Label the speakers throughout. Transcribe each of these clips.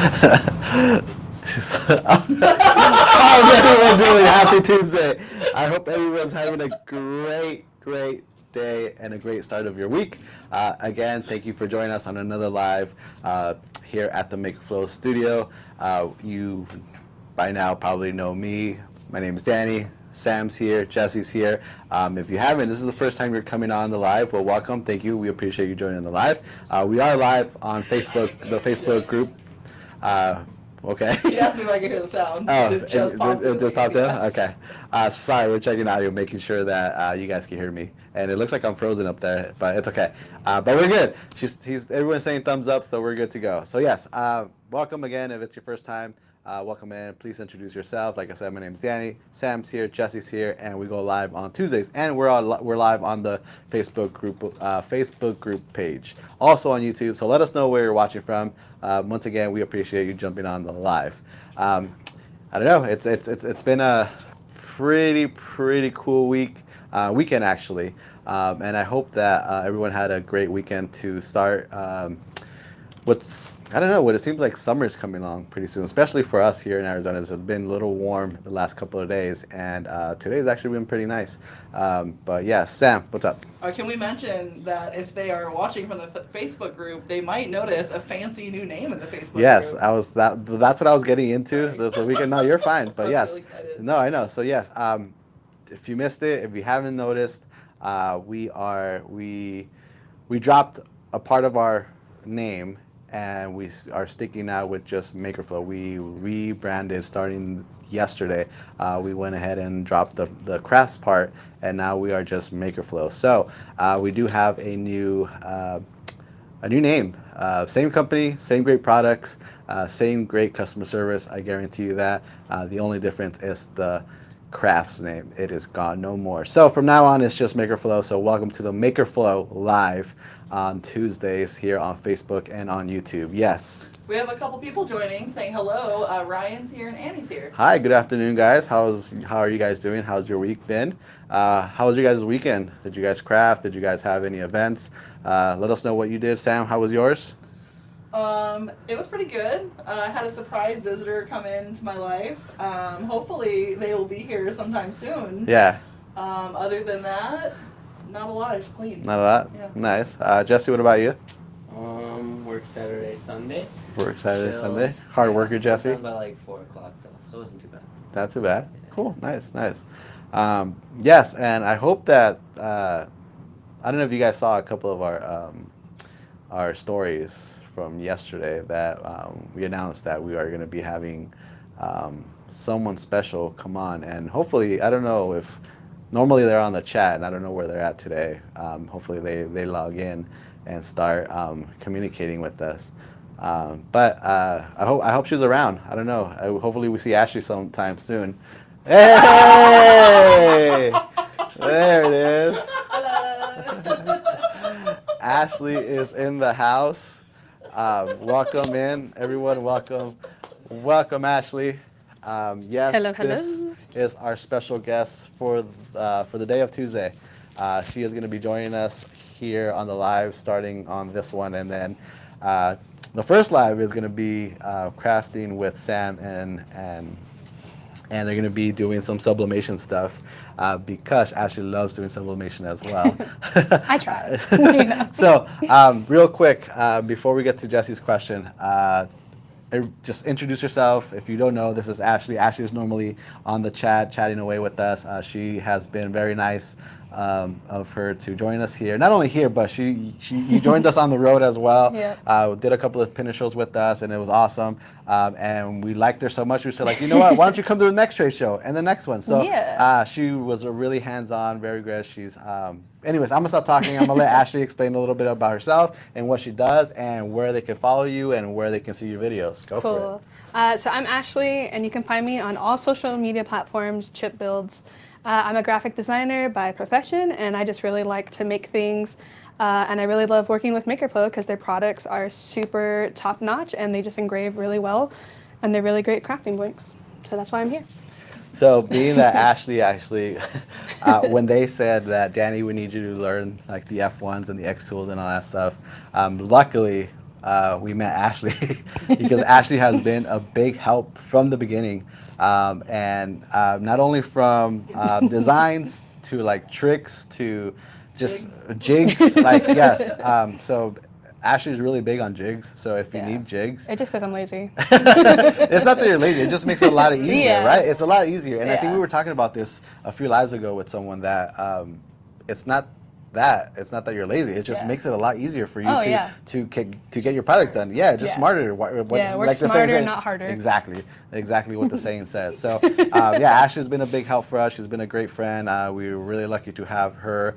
Speaker 1: How's everyone doing? Happy Tuesday. I hope everyone's having a great day and a great start of your week. Again, thank you for joining us on another live here at the Make Flow studio. You by now probably know me. My name is Danny. Sam's here. Jesse's here. If you haven't, this is the first time you're coming on the live. Well, welcome. Thank you. We appreciate you joining the live. We are live on Facebook, the Facebook group. Okay.
Speaker 2: He asked me if I could hear the sound.
Speaker 1: Oh,
Speaker 2: It just popped
Speaker 1: it
Speaker 2: in.
Speaker 1: just popped in? Okay. Sorry, we're checking audio, making sure that you guys can hear me. And it looks like I'm frozen up there, but it's okay. But we're good. Everyone's saying thumbs up, so we're good to go. So yes, welcome again. If it's your first time, welcome in. Please introduce yourself. Like I said, my name's Danny. Sam's here. Jesse's here, and we go live on Tuesdays. And we're live on the Facebook group page, also on YouTube. So let us know where you're watching from. Once again, we appreciate you jumping on the live. I don't know. It's been a pretty cool weekend actually, and I hope that everyone had a great weekend to start. I don't know, what it seems like summer's coming along pretty soon, especially for us here in Arizona. It's been a little warm the last couple of days, and today's actually been pretty nice. But yeah, Sam, what's up?
Speaker 2: Can we mention that if they are watching from the Facebook group, they might notice a fancy new name in the Facebook
Speaker 1: yes,
Speaker 2: group?
Speaker 1: that's what I was getting into the weekend. No, you're fine, but
Speaker 2: I was
Speaker 1: yes.
Speaker 2: really excited.
Speaker 1: No, I know. So yes, if you missed it, if you haven't noticed, we dropped a part of our name, and we are sticking out with just MakerFlow. We rebranded starting yesterday. We went ahead and dropped the crafts part, and now we are just MakerFlow. So we do have a new name. Same company, same great products, same great customer service. I guarantee you that. The only difference is the crafts name. It is gone, no more. So from now on, it's just MakerFlow. So welcome to the MakerFlow live on Tuesdays here on Facebook and on YouTube. Yes.
Speaker 2: We have a couple people joining, saying hello. Ryan's here and Annie's here.
Speaker 1: Hi, good afternoon, guys. How are you guys doing? How's your week been? How was your guys' weekend? Did you guys craft? Did you guys have any events? Let us know what you did. Sam, how was yours?
Speaker 2: It was pretty good. I had a surprise visitor come into my life. Hopefully they will be here sometime soon.
Speaker 1: Yeah.
Speaker 2: Other than that, not a lot. I just cleaned.
Speaker 1: Not a lot?
Speaker 2: Yeah.
Speaker 1: Nice. Jesse, what about you?
Speaker 3: Work Saturday, Sunday.
Speaker 1: Work Saturday,
Speaker 3: Chill.
Speaker 1: Sunday. Hard worker, Jesse?
Speaker 3: Done by like 4 o'clock though, so it wasn't too bad.
Speaker 1: Not too bad. Cool. Nice. Yes, and I hope that I don't know if you guys saw a couple of our stories from yesterday that we announced that we are going to be having someone special come on, and hopefully, I don't know if normally they're on the chat, and I don't know where they're at today. Hopefully they log in and start communicating with us. But I hope she's around. I don't know. Hopefully we see Ashley sometime soon. Hey! There it is.
Speaker 2: Hello.
Speaker 1: Ashley is in the house. Welcome in, everyone. Welcome, Ashley. Yes,
Speaker 4: Hello.
Speaker 1: This is our special guest for the day of Tuesday. She is going to be joining us here on the live, starting on this one, and then the first live is going to be crafting with Sam, and they're going to be doing some sublimation stuff because Ashley loves doing sublimation as well.
Speaker 4: I try.
Speaker 1: So real quick, before we get to Jesse's question, just introduce yourself. If you don't know, this is Ashley. Ashley is normally on the chat, chatting away with us. She has been very nice of her to join us here. Not only here, but you joined us on the road as well.
Speaker 4: Yep.
Speaker 1: Did a couple of pinner shows with us, and it was awesome. And we liked her so much, we said, like, you know what? Why don't you come to the next trade show and the next one? So
Speaker 4: Yeah.
Speaker 1: she was a really hands-on, very good. She's anyways, I'm gonna stop talking. I'm gonna let Ashley explain a little bit about herself and what she does and where they can follow you and where they can see your videos. Go for it.
Speaker 4: Cool. So I'm Ashley, and you can find me on all social media platforms, Chip Builds. I'm a graphic designer by profession, and I just really like to make things. And I really love working with MakerFlow because their products are super top-notch, and they just engrave really well, and they're really great crafting blinks. So that's why I'm here.
Speaker 1: So being that Ashley actually, when they said that, Danny, we need you to learn like the F1s and the X tools and all that stuff, luckily we met Ashley because Ashley has been a big help from the beginning, and not only from designs to like tricks to just jigs. Like yes, so Ashley's really big on jigs. So if you
Speaker 4: Yeah.
Speaker 1: need jigs,
Speaker 4: It's just because I'm lazy.
Speaker 1: it's not that you're lazy. It just makes it a lot easier,
Speaker 4: Yeah.
Speaker 1: right? It's a lot easier. And I think
Speaker 4: Yeah.
Speaker 1: we were talking about this a few lives ago with someone that it's not that you're lazy. It just
Speaker 4: Yeah.
Speaker 1: makes it a lot easier for you
Speaker 4: Oh,
Speaker 1: to
Speaker 4: yeah.
Speaker 1: to get your products done. Yeah, just
Speaker 4: Yeah.
Speaker 1: smarter.
Speaker 4: Yeah, work
Speaker 1: the saying
Speaker 4: smarter,
Speaker 1: says-
Speaker 4: not harder.
Speaker 1: Exactly what the saying says. So yeah, Ashley's been a big help for us. She's been a great friend. We were really lucky to have her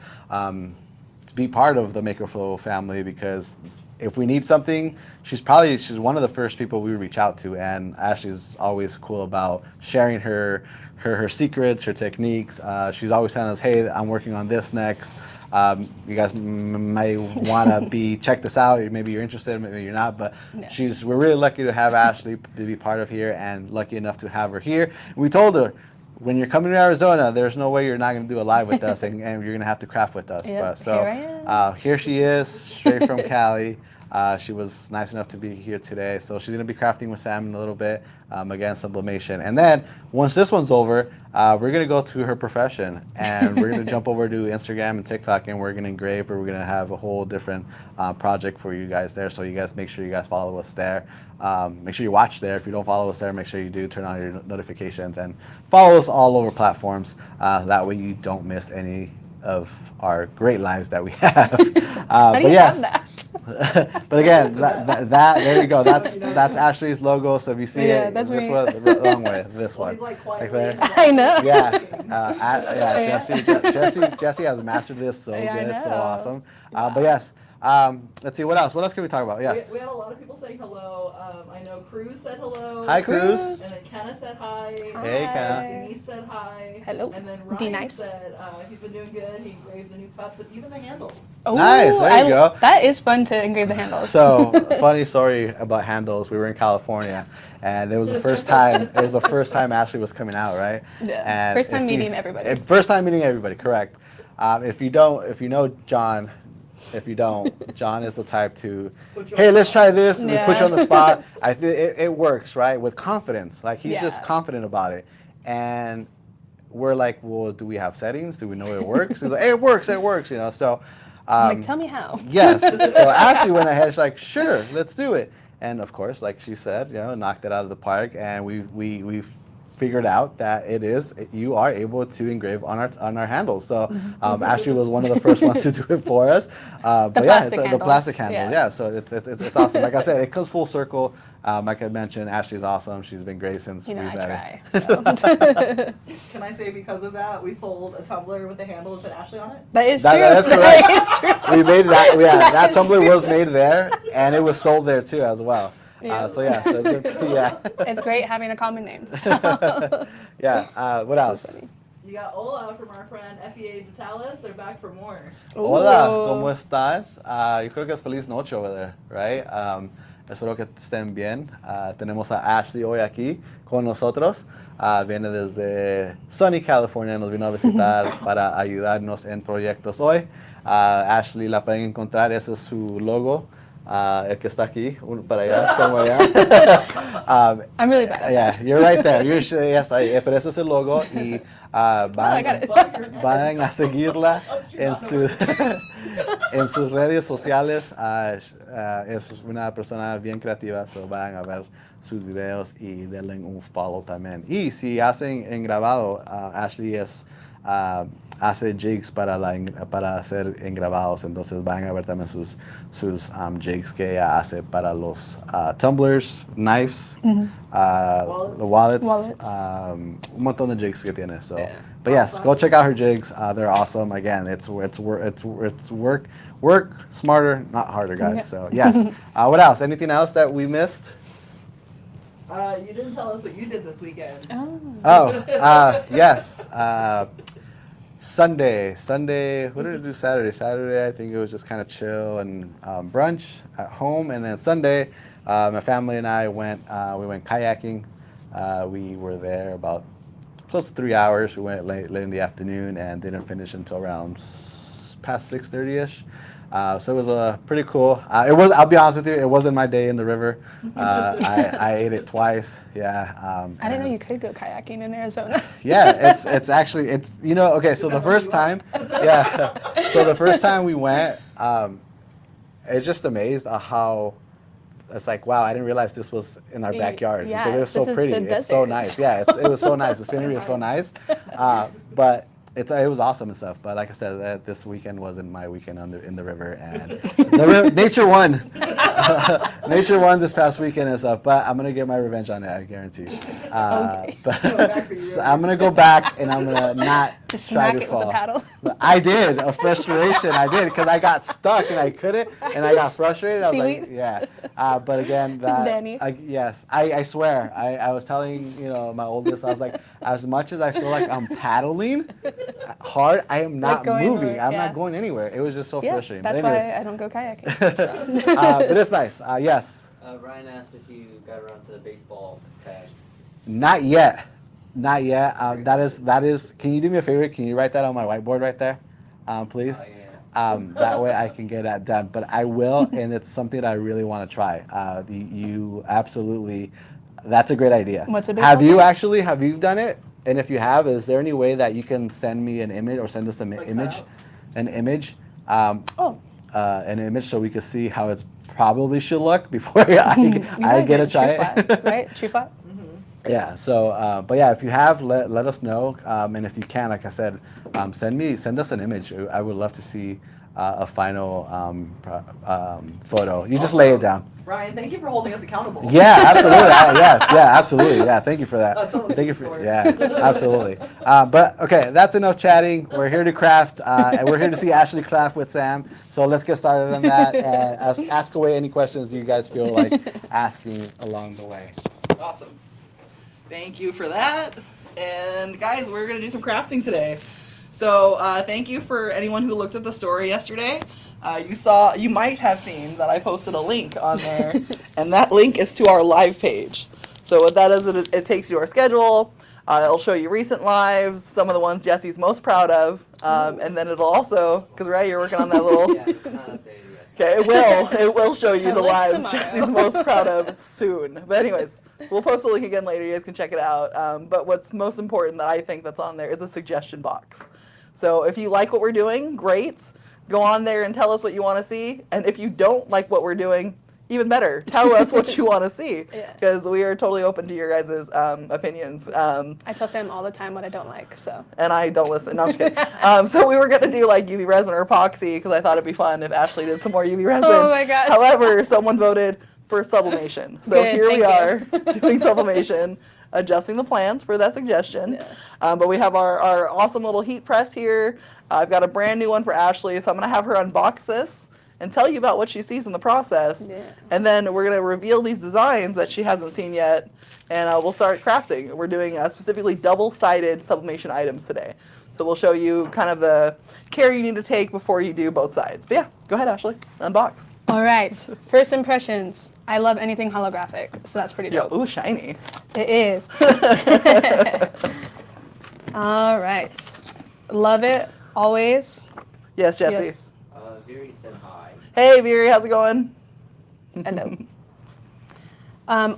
Speaker 1: to be part of the MakerFlow family because if we need something, she's one of the first people we reach out to, and Ashley's always cool about sharing her secrets, her techniques. She's always telling us, "Hey, I'm working on this next. You guys may want to check this out. Maybe you're interested, maybe you're not." But
Speaker 4: Yeah.
Speaker 1: we're really lucky to have Ashley to be part of here, and lucky enough to have her here. We told her, when you're coming to Arizona, there's no way you're not going to do a live with us, and you're going to have to craft with us.
Speaker 4: Yep,
Speaker 1: But so
Speaker 4: here I am.
Speaker 1: here she is, straight from Cali. She was nice enough to be here today, so she's going to be crafting with Sam in a little bit. Again, sublimation, and then once this one's over, we're going to go to her profession, and we're going to jump over to Instagram and TikTok, and we're going to engrave, or we're going to have a whole different project for you guys there. So you guys make sure you guys follow us there. Make sure you watch there. If you don't follow us there, make sure you do turn on your notifications and follow us all over platforms. That way you don't miss any of our great lives that we have.
Speaker 4: How do
Speaker 1: but
Speaker 4: you
Speaker 1: yeah.
Speaker 4: have that?
Speaker 1: But again, that there you go. That's Ashley's logo. So if you see
Speaker 4: Yeah,
Speaker 1: it,
Speaker 4: that's
Speaker 1: this
Speaker 4: me.
Speaker 1: one, the wrong way, this
Speaker 2: Well,
Speaker 1: one,
Speaker 2: he's like
Speaker 1: like
Speaker 2: quietly
Speaker 1: there.
Speaker 2: in the
Speaker 4: I know.
Speaker 1: Yeah, Jesse has mastered this so
Speaker 4: Yeah, I
Speaker 1: good, so
Speaker 4: know.
Speaker 1: awesome. But yes, let's see what else. What else can we talk about? Yes.
Speaker 2: We had a lot of people saying hello. I know Cruz said hello.
Speaker 1: Hi, Cruz.
Speaker 2: And then Kenna said hi.
Speaker 1: Hey, Kenna.
Speaker 2: Denise said hi.
Speaker 4: Hello.
Speaker 2: And then
Speaker 4: D
Speaker 2: Ryan
Speaker 4: nice.
Speaker 2: said he's been doing good. He engraved the new cups and even the handles.
Speaker 4: Oh,
Speaker 1: Nice, there you go.
Speaker 4: That is fun to engrave the handles.
Speaker 1: So funny story about handles. We were in California, and it was the first time. It was the first time Ashley was coming out, right?
Speaker 4: Yeah.
Speaker 1: And
Speaker 4: First time
Speaker 1: if you-
Speaker 4: meeting everybody.
Speaker 1: First time meeting everybody. Correct. If you know John, if you don't, John is the type to,
Speaker 2: Put you
Speaker 1: hey,
Speaker 2: on
Speaker 1: let's
Speaker 2: the
Speaker 1: try this, and
Speaker 4: Yeah.
Speaker 1: put you on the spot. I think it works, right? With confidence. Like he's just
Speaker 4: Yeah.
Speaker 1: confident about it, and we're like, well, do we have settings? Do we know it works? He's like, hey, it works. You know, so.
Speaker 4: I'm like, tell me how.
Speaker 1: Yes. So Ashley went ahead. She's like, sure, let's do it. And of course, like she said, knocked it out of the park. And we figured out that you are able to engrave on our handles. So Ashley was one of the first ones to do it for us. But yeah,
Speaker 4: plastic
Speaker 1: the
Speaker 4: handles.
Speaker 1: plastic handle.
Speaker 4: Yeah.
Speaker 1: Yeah. So it's awesome. Like I said, it comes full circle. Like I mentioned, Ashley's awesome. She's been great since
Speaker 4: You know,
Speaker 1: we've
Speaker 4: I
Speaker 1: met
Speaker 4: try.
Speaker 1: her.
Speaker 4: So.
Speaker 2: Can I say because of that, we sold a tumbler with the handle that said Ashley on it?
Speaker 4: That is
Speaker 1: That-
Speaker 4: true.
Speaker 1: that is correct.
Speaker 4: That is true.
Speaker 1: We made that. Yeah,
Speaker 4: That
Speaker 1: that
Speaker 4: is
Speaker 1: tumbler
Speaker 4: true.
Speaker 1: was made there, and it was sold there too as well.
Speaker 4: Yeah.
Speaker 1: So yeah, so yeah.
Speaker 4: It's great having a common name. So.
Speaker 1: Yeah. What else?
Speaker 4: Funny.
Speaker 2: You got Ola from our friend FEA Detalis. They're back for more.
Speaker 1: Hola,
Speaker 4: Ooh.
Speaker 1: ¿cómo estás? Yo creo que es feliz noche over there, right? Espero que estén bien. Tenemos a Ashley hoy aquí con nosotros. Viene desde Sunny, California. Nos vino a visitar para ayudarnos en proyectos hoy. Ashley la pueden encontrar. Ese es su logo. El que está aquí, uno para allá, somewhere allá.
Speaker 4: I'm really bad at
Speaker 1: Yeah,
Speaker 4: that.
Speaker 1: you're right there. You're yes, pero ese es el logo y
Speaker 4: I got it.
Speaker 1: vayan a seguirla en en sus redes sociales. Es una persona bien creativa, so vayan a ver sus videos y denle un follow también. Y si hacen en grabado, Ashley hace jigs para hacer engravados, entonces van a ver también sus jigs que ella hace para los tumblers, knives, wallets, un montón de jigs que tiene. So,
Speaker 4: Yeah.
Speaker 1: but yes, go check out her jigs. They're awesome. Again, it's work smarter, not harder, guys.
Speaker 4: Yeah.
Speaker 1: So yes. What else? Anything else that we missed?
Speaker 2: You didn't tell us what you did this weekend.
Speaker 4: Oh.
Speaker 1: Yes. Sunday. What did I do Saturday? Saturday, I think it was just kind of chill and brunch at home. And then Sunday, my family and I went kayaking. We were there about close to 3 hours. We went late in the afternoon and didn't finish until around past 6:30ish. So it was pretty cool. It was. I'll be honest with you. It wasn't my day in the river. I ate it twice. Yeah.
Speaker 4: I didn't know
Speaker 1: and-
Speaker 4: you could go kayaking in Arizona.
Speaker 1: Yeah, it's actually okay. So the first time, yeah. So the first time we went, it's just amazed at how. It's like, wow, I didn't realize this was in our backyard
Speaker 4: Yeah,
Speaker 1: because it was so
Speaker 4: this is
Speaker 1: pretty.
Speaker 4: the
Speaker 1: It's so
Speaker 4: desert.
Speaker 1: nice. Yeah, it was so nice. The scenery is so nice. But it was awesome and stuff. But like I said, this weekend wasn't my weekend in the river, and nature won. Nature won this past weekend and stuff. But I'm gonna get my revenge on it. I guarantee.
Speaker 4: Okay.
Speaker 1: But
Speaker 2: Go back for you,
Speaker 1: so I'm gonna go back and I'm gonna not
Speaker 4: Just
Speaker 1: try
Speaker 4: smack
Speaker 1: to
Speaker 4: it
Speaker 1: fall.
Speaker 4: with a paddle.
Speaker 1: But I did, a frustration. I did because I got stuck and I couldn't, and I got frustrated. I was like,
Speaker 4: Seaweed?
Speaker 1: yeah. But again,
Speaker 4: Danny.
Speaker 1: yes, I swear. I was telling my oldest, I was like, as much as I feel like I'm paddling hard, I am not
Speaker 4: going
Speaker 1: moving.
Speaker 4: nowhere,
Speaker 1: I'm
Speaker 4: yeah.
Speaker 1: not going anywhere. It was just so
Speaker 4: Yeah,
Speaker 1: frustrating.
Speaker 4: that's
Speaker 1: But anyways,
Speaker 4: why I don't go kayaking.
Speaker 1: but it's nice. Yes.
Speaker 3: Ryan asked if you got around to the baseball tag.
Speaker 1: Not yet. Not yet. That is. Can you do me a favor? Can you write that on my whiteboard right there, please?
Speaker 3: Oh, yeah.
Speaker 1: That way I can get that done. But I will, and it's something that I really want to try. You absolutely. That's a great idea.
Speaker 4: What's a
Speaker 1: Have
Speaker 4: baseball
Speaker 1: you
Speaker 4: tag?
Speaker 1: actually? Have you done it? And if you have, is there any way that you can send me an image or send us an
Speaker 2: Like
Speaker 1: image,
Speaker 2: cutouts?
Speaker 1: an image,
Speaker 4: Oh,
Speaker 1: an image so we can see how it's probably should look before I
Speaker 4: you
Speaker 1: get
Speaker 4: gotta
Speaker 1: to try
Speaker 4: true
Speaker 1: it.
Speaker 4: flat, right? True flat.
Speaker 1: Yeah. So, but yeah, if you have, let us know, and if you can, like I said, send us an image. I would love to see a final photo. You just lay it down.
Speaker 2: Ryan, thank you for holding us accountable.
Speaker 1: Yeah, absolutely. Yeah, absolutely. Yeah, thank you for that.
Speaker 2: That's what I was
Speaker 1: Thank you
Speaker 2: looking
Speaker 1: for
Speaker 2: for.
Speaker 1: yeah, absolutely. But okay, that's enough chatting. We're here to craft, and we're here to see Ashley craft with Sam. So let's get started on that and ask away any questions you guys feel like asking along the way.
Speaker 2: Awesome. Thank you for that. And guys, we're going to do some crafting today. So thank you for anyone who looked at the story yesterday. You might have seen that I posted a link on there, and that link is to our live page. So what that is, it takes you to our schedule. It'll show you recent lives, some of the ones Jesse's most proud of, and then it'll also, because right, you're working on that little.
Speaker 3: Yeah, it's not updated yet.
Speaker 2: Okay, it will show you
Speaker 4: So
Speaker 2: the
Speaker 4: like
Speaker 2: lives
Speaker 4: tomorrow.
Speaker 2: Jesse's most proud of soon. But anyways, we'll post the link again later. You guys can check it out. But what's most important that I think that's on there is a suggestion box. So if you like what we're doing, great. Go on there and tell us what you want to see. And if you don't like what we're doing, even better. Tell us what you want to see.
Speaker 4: Yeah.
Speaker 2: Because we are totally open to your guys' opinions.
Speaker 4: I tell Sam all the time what I don't like, so.
Speaker 2: And I don't listen. No, I'm just kidding. So we were going to do like UV resin or epoxy because I thought it'd be fun if Ashley did some more UV resin.
Speaker 4: Oh my gosh.
Speaker 2: However, someone voted for sublimation. So
Speaker 4: Good,
Speaker 2: here we
Speaker 4: thank
Speaker 2: are doing sublimation, adjusting the plans for that suggestion.
Speaker 4: Yeah.
Speaker 2: But we have our awesome little heat press here. I've got a brand new one for Ashley, so I'm going to have her unbox this and tell you about what she sees in the process.
Speaker 4: Yeah.
Speaker 2: And then we're going to reveal these designs that she hasn't seen yet, and we'll start crafting. We're doing specifically double-sided sublimation items today. So we'll show you kind of the care you need to take before you do both sides. But yeah, go ahead, Ashley. Unbox.
Speaker 4: All right, first impressions. I love anything holographic, so that's pretty
Speaker 2: Yo,
Speaker 4: dope.
Speaker 2: ooh, shiny.
Speaker 4: It is. All right. Love it, always.
Speaker 2: Yes, Jesse.
Speaker 4: Yes.
Speaker 3: Viri said hi.
Speaker 2: Hey, Viri, how's it going?
Speaker 4: Hello.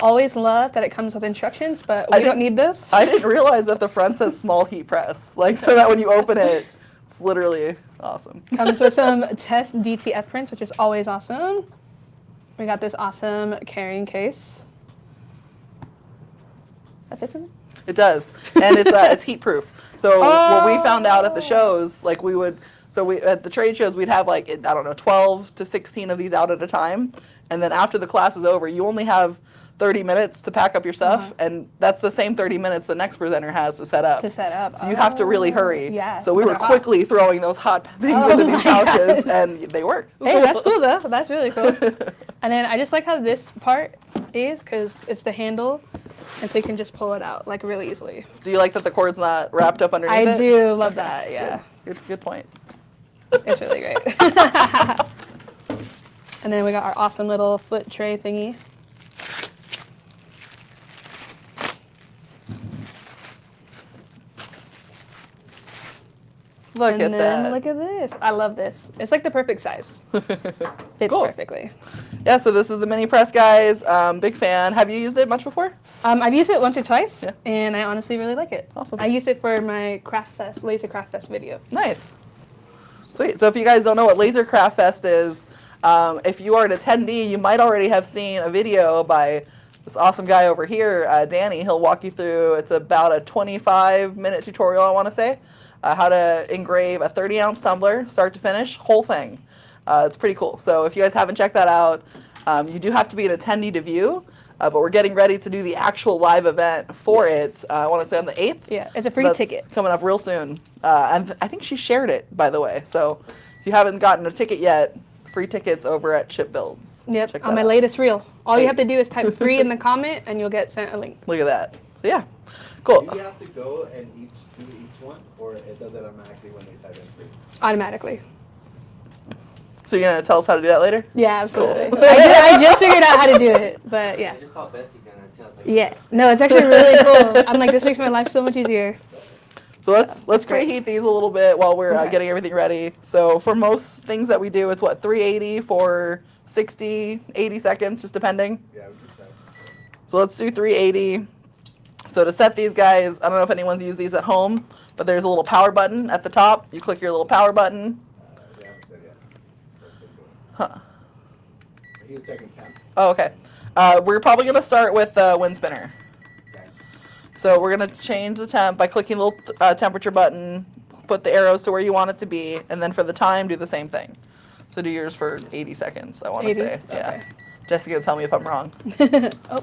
Speaker 4: Always love that it comes with instructions, but
Speaker 2: I
Speaker 4: we don't
Speaker 2: didn't-
Speaker 4: need this.
Speaker 2: I didn't realize that the front says small heat press. Like, so that when you open it, it's literally awesome.
Speaker 4: Comes with some test DTF prints, which is always awesome. We got this awesome carrying case. That fits in there?
Speaker 2: It does, and it's heat proof. So what we found out at the shows, like we at the trade shows we'd have like 12 to 16 of these out at a time, and then after the class is over, you only have 30 minutes to pack up your stuff, and that's the same 30 minutes the next presenter has to set up.
Speaker 4: To set up.
Speaker 2: So you have to really hurry.
Speaker 4: Yeah.
Speaker 2: So we
Speaker 4: But
Speaker 2: were
Speaker 4: they're hot.
Speaker 2: quickly throwing those hot things
Speaker 4: Oh
Speaker 2: into
Speaker 4: my
Speaker 2: these pouches,
Speaker 4: gosh.
Speaker 2: and they work.
Speaker 4: Hey, that's cool though. That's really cool. And then I just like how this part is, because it's the handle, and so you can just pull it out like really easily.
Speaker 2: Do you like that the cord's not wrapped up underneath it?
Speaker 4: I do love that. Yeah,
Speaker 2: Good point.
Speaker 4: it's really great. And then we got our awesome little foot tray thingy.
Speaker 2: Look
Speaker 4: and
Speaker 2: at
Speaker 4: then
Speaker 2: that.
Speaker 4: look at this. I love this. It's like the perfect size. Fits
Speaker 2: Cool.
Speaker 4: perfectly.
Speaker 2: Yeah, so this is the mini press, guys. Big fan. Have you used it much before?
Speaker 4: I've used it once or twice,
Speaker 2: Yeah.
Speaker 4: and I honestly really like it.
Speaker 2: Awesome.
Speaker 4: I used it for my Laser Craft Fest video.
Speaker 2: Nice. Sweet. So if you guys don't know what Laser Craft Fest is, if you are an attendee, you might already have seen a video by this awesome guy over here, Danny. He'll walk you through, it's about a 25-minute tutorial, I want to say, how to engrave a 30-ounce tumbler, start to finish, whole thing. It's pretty cool. So if you guys haven't checked that out, you do have to be an attendee to view, but we're getting ready to do the actual live event for it. I want to say on the 8th.
Speaker 4: Yeah, it's a free
Speaker 2: That's
Speaker 4: ticket.
Speaker 2: coming up real soon. And I think she shared it, by the way. So if you haven't gotten a ticket yet, free tickets over at Chip Builds.
Speaker 4: Yep,
Speaker 2: Check
Speaker 4: on
Speaker 2: that
Speaker 4: my
Speaker 2: out.
Speaker 4: latest reel. All you
Speaker 2: Hey.
Speaker 4: have to do is type free in the comment, and you'll get sent a link.
Speaker 2: Look at that. Yeah. Cool.
Speaker 1: Do you have to go and do each one, or it does it automatically when they type in free?
Speaker 4: Automatically.
Speaker 2: So you're going to tell us how to do that later?
Speaker 4: Yeah, absolutely.
Speaker 2: Cool.
Speaker 4: I just figured out how to do it, but yeah.
Speaker 3: I just saw Betsy doing it too. I was like,
Speaker 4: Yeah. No, it's actually really cool. I'm like, this makes my life so much easier.
Speaker 2: So let's
Speaker 4: great.
Speaker 2: preheat these a little bit while we're
Speaker 4: Okay.
Speaker 2: getting everything ready. So for most things that we do, it's what, 380 for 60, 80 seconds, just depending.
Speaker 1: Yeah, we just type.
Speaker 2: So let's do 380. So to set these guys, I don't know if anyone's used these at home, but there's a little power button at the top. You click your little power button.
Speaker 1: We haven't said yet.
Speaker 2: Huh.
Speaker 1: He was checking temps.
Speaker 2: Oh, okay. We're probably going to start with the wind spinner.
Speaker 1: Okay.
Speaker 2: So we're going to change the temp by clicking the little temperature button, put the arrows to where you want it to be, and then for the time, do the same thing. So do yours for 80 seconds, I want to
Speaker 4: 80?
Speaker 2: say. Yeah.
Speaker 4: Okay.
Speaker 2: Jessica, tell me if I'm wrong.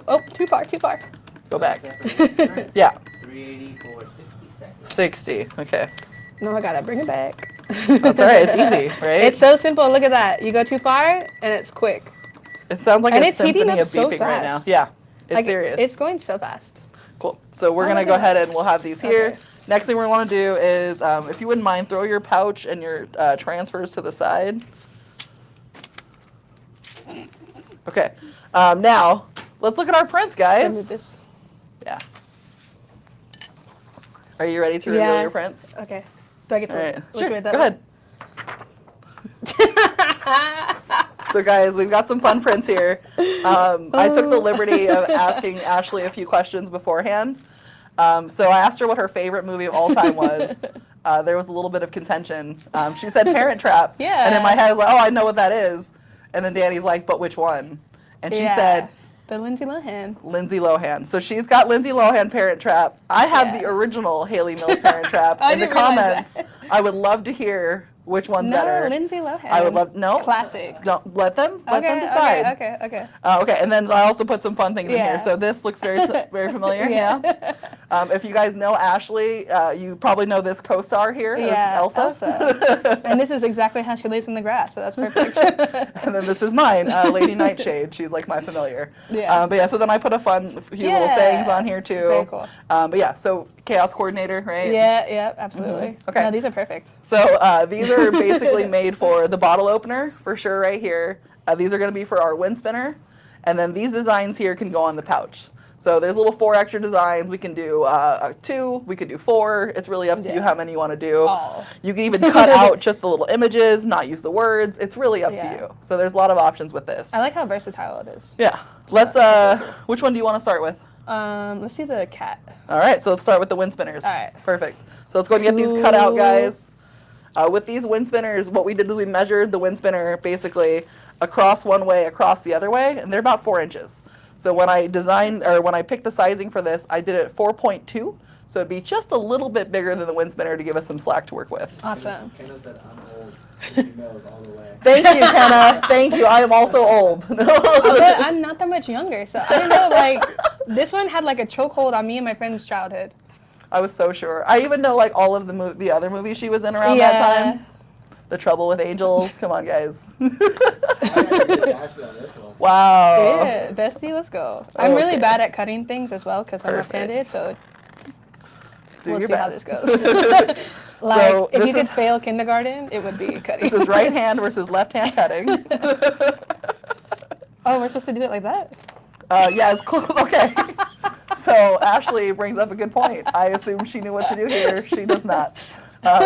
Speaker 4: oh, too far.
Speaker 2: Go back.
Speaker 3: Alright.
Speaker 2: Yeah,
Speaker 3: 380 for 60 seconds.
Speaker 2: 60. Okay.
Speaker 4: No, I gotta bring it back.
Speaker 2: That's all right. It's easy, right?
Speaker 4: It's so simple. Look at that. You go too far, and it's quick.
Speaker 2: It sounds like
Speaker 4: And
Speaker 2: a
Speaker 4: it's heating
Speaker 2: symphony
Speaker 4: up
Speaker 2: of
Speaker 4: so
Speaker 2: beeping right now.
Speaker 4: fast.
Speaker 2: Yeah, it's
Speaker 4: Like,
Speaker 2: serious.
Speaker 4: It's going so fast.
Speaker 2: Cool. So we're
Speaker 4: Oh,
Speaker 2: going to
Speaker 4: look
Speaker 2: go
Speaker 4: at
Speaker 2: ahead
Speaker 4: that.
Speaker 2: and we'll have these here.
Speaker 4: Okay.
Speaker 2: Next thing we want to do is, if you wouldn't mind, throw your pouch and your transfers to the side. Okay. Now, let's look at our prints,
Speaker 4: Can I move
Speaker 2: guys.
Speaker 4: this?
Speaker 2: Yeah. Are you ready to reveal
Speaker 4: Yeah.
Speaker 2: your prints?
Speaker 4: Okay. Do I get to
Speaker 2: All right.
Speaker 4: which
Speaker 2: Sure.
Speaker 4: way that
Speaker 2: Go ahead. So guys, we've got some fun prints here. I took the liberty of asking Ashley a few questions beforehand. So I asked her what her favorite movie of all time was. There was a little bit of contention. She said Parent Trap.
Speaker 4: Yeah.
Speaker 2: And in my head, I was like, oh, I know what that is. And then Danny's like, but which one? And she
Speaker 4: Yeah.
Speaker 2: said
Speaker 4: The Lindsay Lohan.
Speaker 2: Lindsay Lohan. So she's got Lindsay Lohan Parent Trap. I have
Speaker 4: Yeah.
Speaker 2: the original Haley Mills Parent Trap.
Speaker 4: I
Speaker 2: In the
Speaker 4: didn't realize
Speaker 2: comments,
Speaker 4: that.
Speaker 2: I would love to hear which one's
Speaker 4: No,
Speaker 2: better.
Speaker 4: Lindsay Lohan.
Speaker 2: I would love no.
Speaker 4: Classic.
Speaker 2: Don't let them decide.
Speaker 4: Okay.
Speaker 2: Okay, and then I also put some fun things in
Speaker 4: Yeah.
Speaker 2: here. So this looks very familiar.
Speaker 4: Yeah.
Speaker 2: Yeah. If you guys know Ashley, you probably know this co-star here. This is
Speaker 4: Yeah,
Speaker 2: Elsa.
Speaker 4: Elsa. And this is exactly how she lays in the grass, so that's perfect.
Speaker 2: And then this is mine, Lady Nightshade. She's like my familiar.
Speaker 4: Yeah.
Speaker 2: But yeah, so then I put a few little
Speaker 4: Yeah.
Speaker 2: sayings on here too.
Speaker 4: Very cool.
Speaker 2: But yeah, so chaos coordinator, right?
Speaker 4: Yeah, absolutely.
Speaker 2: Mhm. Okay.
Speaker 4: No, these are perfect.
Speaker 2: So these are basically made for the bottle opener, for sure, right here. These are going to be for our wind spinner. And then these designs here can go on the pouch. So there's little 4 extra designs. We can do 2, we could do 4. It's really up to you
Speaker 4: Yeah.
Speaker 2: how many you want to do.
Speaker 4: Oh.
Speaker 2: You can even cut out just the little images, not use the words. It's really up
Speaker 4: Yeah.
Speaker 2: to you. So there's a lot of options with this.
Speaker 4: I like how versatile it is.
Speaker 2: Yeah. Let's, which one do you want to start with?
Speaker 4: Let's do the cat.
Speaker 2: All right, so let's start with the wind spinners.
Speaker 4: All right.
Speaker 2: Perfect. So let's go and get these cut out,
Speaker 4: Cool.
Speaker 2: guys. With these wind spinners, what we did is we measured the wind spinner basically across one way, across the other way, and they're about 4 inches. So when I picked the sizing for this, I did it 4.2, so it'd be just a little bit bigger than the wind spinner to give us some slack to work with.
Speaker 4: Awesome.
Speaker 1: Kenna said I'm old. Females all the way.
Speaker 2: Thank you, Kenna. Thank you. I am also old.
Speaker 4: But I'm not that much younger, so I don't know, like, this one had like a chokehold on me and my friend's childhood.
Speaker 2: I was so sure. I even know like all of the other movies she was in around that time. The Trouble with Angels. Come on, guys.
Speaker 1: I gotta get Ashley on this one.
Speaker 2: Wow.
Speaker 4: Yeah, bestie, let's go. I'm really
Speaker 2: Okay.
Speaker 4: bad at cutting things as well because I'm
Speaker 2: Perfect.
Speaker 4: left-handed, so
Speaker 2: Do
Speaker 4: we'll
Speaker 2: your
Speaker 4: see how this
Speaker 2: best.
Speaker 4: goes. Like,
Speaker 2: So
Speaker 4: if
Speaker 2: this
Speaker 4: you could
Speaker 2: is-
Speaker 4: fail kindergarten, it would be cutting.
Speaker 2: This is right hand versus left hand cutting.
Speaker 4: Oh, we're supposed to do it like that?
Speaker 2: Yeah, it's close. Okay. So Ashley brings up a good point. I assume she knew what to do here. She does not.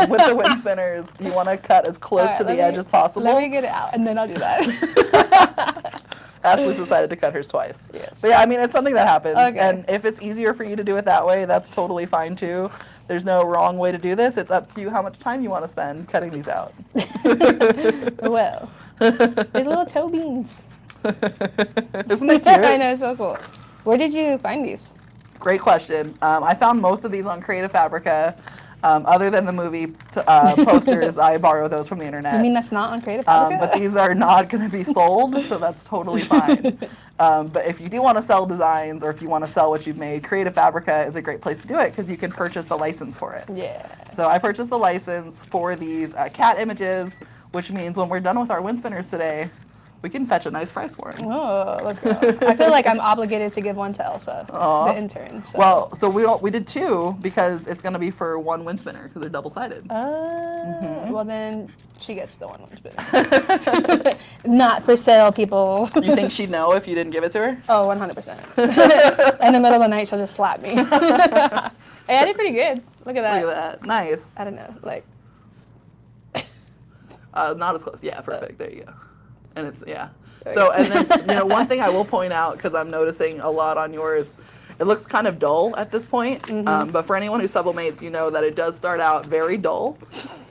Speaker 2: with the wind spinners, you want to cut as close to the edge as possible.
Speaker 4: Let me get it out, and then I'll do that.
Speaker 2: Ashley's decided to cut hers twice.
Speaker 4: Yes.
Speaker 2: But yeah, I mean, it's something that happens.
Speaker 4: Okay.
Speaker 2: And if it's easier for you to do it that way, that's totally fine too. There's no wrong way to do this. It's up to you how much time you want to spend cutting these out.
Speaker 4: Well, there's little toe beans.
Speaker 2: Isn't it cute?
Speaker 4: I know, so cool. Where did you find these?
Speaker 2: Great question. I found most of these on Creative Fabrica. Other than the movie posters, I borrow those from the internet.
Speaker 4: You mean that's not on Creative Fabrica?
Speaker 2: But these are not going to be sold, so that's totally fine. But if you do want to sell designs or if you want to sell what you've made, Creative Fabrica is a great place to do it because you can purchase the license for it.
Speaker 4: Yeah.
Speaker 2: So I purchased the license for these cat images, which means when we're done with our wind spinners today, we can fetch a nice price for them.
Speaker 4: Oh, let's go. I feel like I'm obligated to give one to Elsa,
Speaker 2: Aw.
Speaker 4: the intern. So.
Speaker 2: Well, so we did two because it's going to be for one wind spinner because they're double-sided.
Speaker 4: Well, then she gets the one spinner. Not for sale, people.
Speaker 2: You think she'd know if you didn't give it to her?
Speaker 4: Oh, 100%. In the middle of the night, she'll just slap me. Hey, I did pretty good. Look at that.
Speaker 2: Look at that. Nice.
Speaker 4: I don't know, like.
Speaker 2: Not as close. Yeah, perfect. There you go. And it's, yeah. So, and then, one thing I will point out, because I'm noticing a lot on yours, it looks kind of dull at this point. But for anyone who sublimates, you know that it does start out very dull.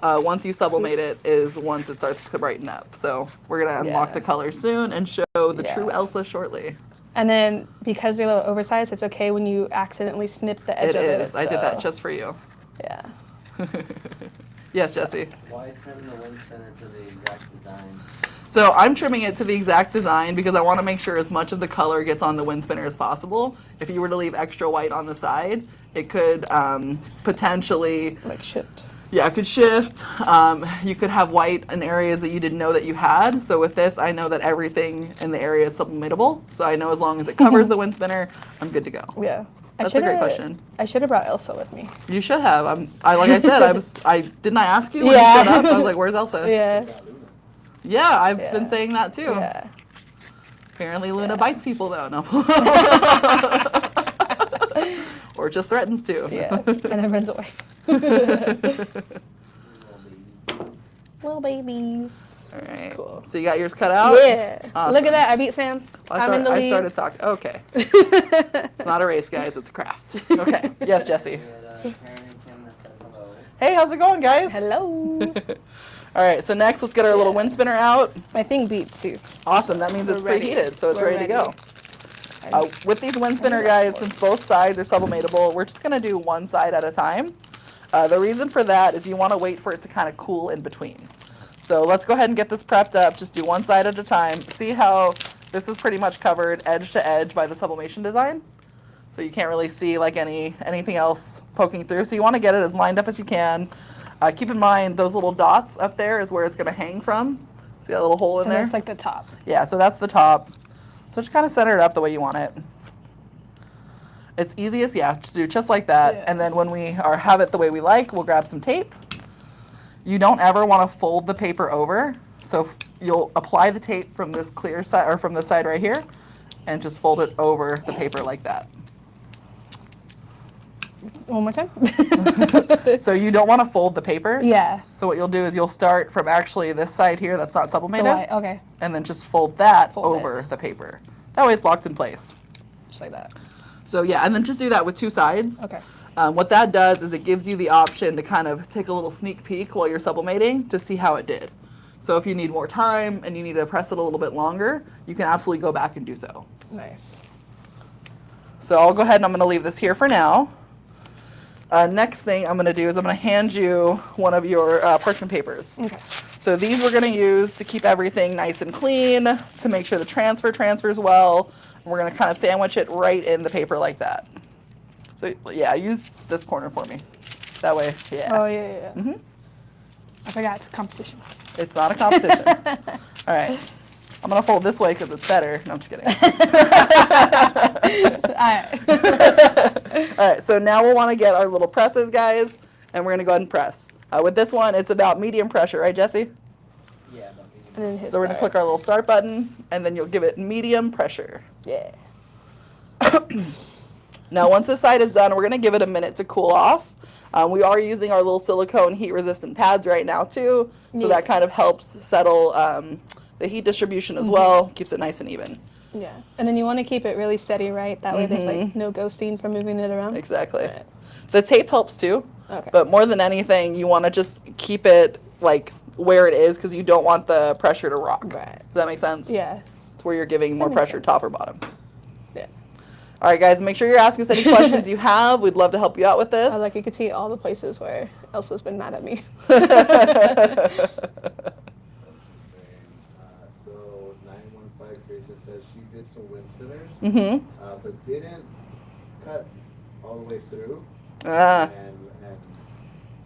Speaker 2: Once you sublimate it is once it starts to brighten up. So we're going to unlock the colors soon and show the true Elsa shortly.
Speaker 4: And then, because they're a little oversized, it's okay when you accidentally snip the edge of it.
Speaker 2: It is. I did that just for you.
Speaker 4: Yeah.
Speaker 2: Yes, Jesse.
Speaker 3: Why trim the wind spinner to the exact design?
Speaker 2: So I'm trimming it to the exact design because I want to make sure as much of the color gets on the wind spinner as possible. If you were to leave extra white on the side, it could potentially...
Speaker 4: Like shift.
Speaker 2: Yeah, it could shift. You could have white in areas that you didn't know that you had. So with this, I know that everything in the area is sublimatable. So I know as long as it covers the wind spinner, I'm good to go.
Speaker 4: Yeah.
Speaker 2: That's a great question.
Speaker 4: I should have brought Elsa with me.
Speaker 2: You should have. Like I said, didn't I ask you when you showed up? I was like, where's Elsa?
Speaker 4: Yeah.
Speaker 2: Yeah, I've been saying that too.
Speaker 4: Yeah.
Speaker 2: Apparently Luna bites people though, no. Or just threatens to.
Speaker 4: Yeah, and then runs away. Little babies.
Speaker 2: All right.
Speaker 4: Cool.
Speaker 2: So you got yours cut out?
Speaker 4: Yeah.
Speaker 2: Awesome.
Speaker 4: Look at that. I beat Sam. I'm in the lead.
Speaker 2: I started talking. Okay. It's not a race, guys. It's a craft. Okay. Yes, Jesse.
Speaker 3: We had Karen and Kim that said hello.
Speaker 2: Hey, how's it going, guys?
Speaker 4: Hello.
Speaker 2: All right. So next, let's get our little wind spinner out.
Speaker 4: My thing beat too.
Speaker 2: Awesome. That means it's
Speaker 4: We're ready.
Speaker 2: preheated, so it's
Speaker 4: We're
Speaker 2: ready to go. With these wind spinner guys, since both sides are sublimatable, we're just going to do one side at a time. The reason for that is you want to wait for it to kind of cool in between. So let's go ahead and get this prepped up. Just do one side at a time. See how this is pretty much covered edge to edge by the sublimation design? So you can't really see like anything else poking through. So you want to get it as lined up as you can. Keep in mind those little dots up there is where it's going to hang from. See that little hole in
Speaker 4: So
Speaker 2: there?
Speaker 4: that's like the top.
Speaker 2: Yeah, so that's the top. So just kind of center it up the way you want it. It's easiest, to do just like that.
Speaker 4: Yeah.
Speaker 2: And then when we have it the way we like, we'll grab some tape. You don't ever want to fold the paper over. So you'll apply the tape from this clear side, or from this side right here, and just fold it over the paper like that.
Speaker 4: One more time.
Speaker 2: So you don't want to fold the paper.
Speaker 4: Yeah.
Speaker 2: So what you'll do is you'll start from actually this side here that's not
Speaker 4: The
Speaker 2: sublimated,
Speaker 4: white. Okay.
Speaker 2: and then just fold that
Speaker 4: Fold
Speaker 2: over the paper. That way it's locked in place.
Speaker 4: Just like that.
Speaker 2: So yeah, and then just do that with two sides.
Speaker 4: Okay.
Speaker 2: What that does is it gives you the option to kind of take a little sneak peek while you're sublimating to see how it did. So if you need more time and you need to press it a little bit longer, you can absolutely go back and do so.
Speaker 4: Nice.
Speaker 2: So I'll go ahead and I'm going to leave this here for now. Next thing I'm going to do is I'm going to hand you one of your parchment papers.
Speaker 4: Okay.
Speaker 2: So these we're going to use to keep everything nice and clean, to make sure the transfers well. And we're going to kind of sandwich it right in the paper like that. So yeah, use this corner for me. That way, yeah.
Speaker 4: Oh yeah.
Speaker 2: Mm-hmm.
Speaker 4: I forgot it's competition.
Speaker 2: It's not a competition. All right. I'm going to fold this way because it's better. No, I'm just kidding. All right, so now we'll want to get our little presses, guys, and we're going to go ahead and press. With this one, it's about medium pressure, right, Jesse?
Speaker 3: Yeah,
Speaker 4: And then hit
Speaker 2: So we're going to click our little start button, and then you'll give it medium pressure.
Speaker 4: Yeah.
Speaker 2: Now, once this side is done, we're going to give it a minute to cool off. We are using our little silicone heat-resistant pads right now, too, so that kind of helps settle the heat distribution as well, keeps it nice and even.
Speaker 4: Yeah, and then you want to keep it really steady, right? That way there's like no ghosting from moving it around.
Speaker 2: Exactly.
Speaker 4: Right.
Speaker 2: The tape helps, too, but more than anything, you want to just keep it, like, where it is because you don't want the pressure to rock.
Speaker 4: Right.
Speaker 2: Does that make sense?
Speaker 4: Yeah.
Speaker 2: It's where you're giving more
Speaker 4: makes
Speaker 2: pressure,
Speaker 4: sense.
Speaker 2: top or bottom.
Speaker 4: Yeah.
Speaker 2: All right, guys, make sure you're asking us any questions you have. We'd love to help you out with this.
Speaker 4: Like you could see all the places where Elsa's been mad at me.
Speaker 1: So 915 Gracia says she did some wind spinners, but didn't cut all the way through. And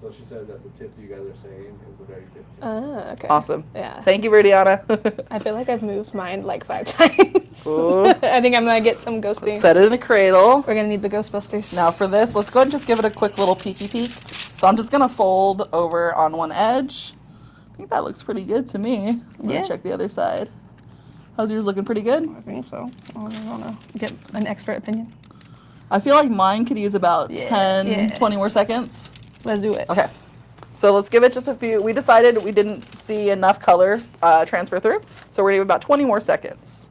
Speaker 1: so she says that the tip you guys are saying is a very good tip.
Speaker 4: Okay.
Speaker 2: Awesome.
Speaker 4: Yeah.
Speaker 2: Thank you, Verdiana.
Speaker 4: I feel like I've moved mine like 5 times. I think I'm going to get some ghosting.
Speaker 2: Set it in the cradle.
Speaker 4: We're going to need the Ghostbusters.
Speaker 2: Now for this, let's go ahead and just give it a quick little peeky peek. So I'm just going to fold over on one edge. I think that looks pretty good to me. I'm going to check the other side. How's yours looking? Pretty good?
Speaker 4: I think so. I want to get an expert opinion.
Speaker 2: I feel like mine could use about 10, 20 more seconds.
Speaker 4: Let's do it.
Speaker 2: Okay. So let's give it just a few. We decided we didn't see enough color transfer through. So we're going to give about 20 more seconds.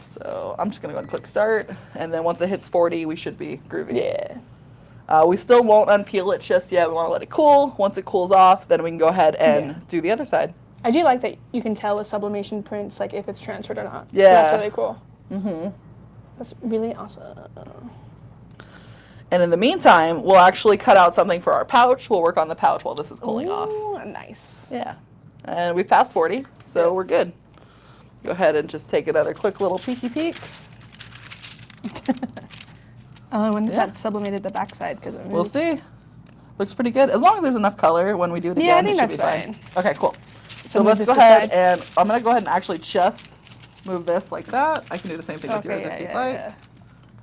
Speaker 2: So I'm just going to go ahead and click start. And then once it hits 40, we should be groovy.
Speaker 4: Yeah.
Speaker 2: We still won't unpeel it just yet. We want to let it cool. Once it cools off, then we can go ahead and do the other side.
Speaker 4: I do like that you can tell with sublimation prints, like if it's transferred or not.
Speaker 2: Yeah.
Speaker 4: So that's really cool. That's really awesome.
Speaker 2: And in the meantime, we'll actually cut out something for our pouch. We'll work on the pouch while this is cooling off.
Speaker 4: Nice.
Speaker 2: Yeah. And we've passed 40, so we're good. Go ahead and just take another quick little peeky peek.
Speaker 4: I wonder if that sublimated the backside because
Speaker 2: We'll see. Looks pretty good. As long as there's enough color when we do it again,
Speaker 4: I think
Speaker 2: it should
Speaker 4: that's
Speaker 2: be fine. Okay, cool. So
Speaker 4: move
Speaker 2: let's
Speaker 4: this
Speaker 2: go
Speaker 4: to
Speaker 2: ahead
Speaker 4: side.
Speaker 2: and I'm going to go ahead and actually just move this like that. I can do the same thing with yours if you'd like.
Speaker 4: Yeah.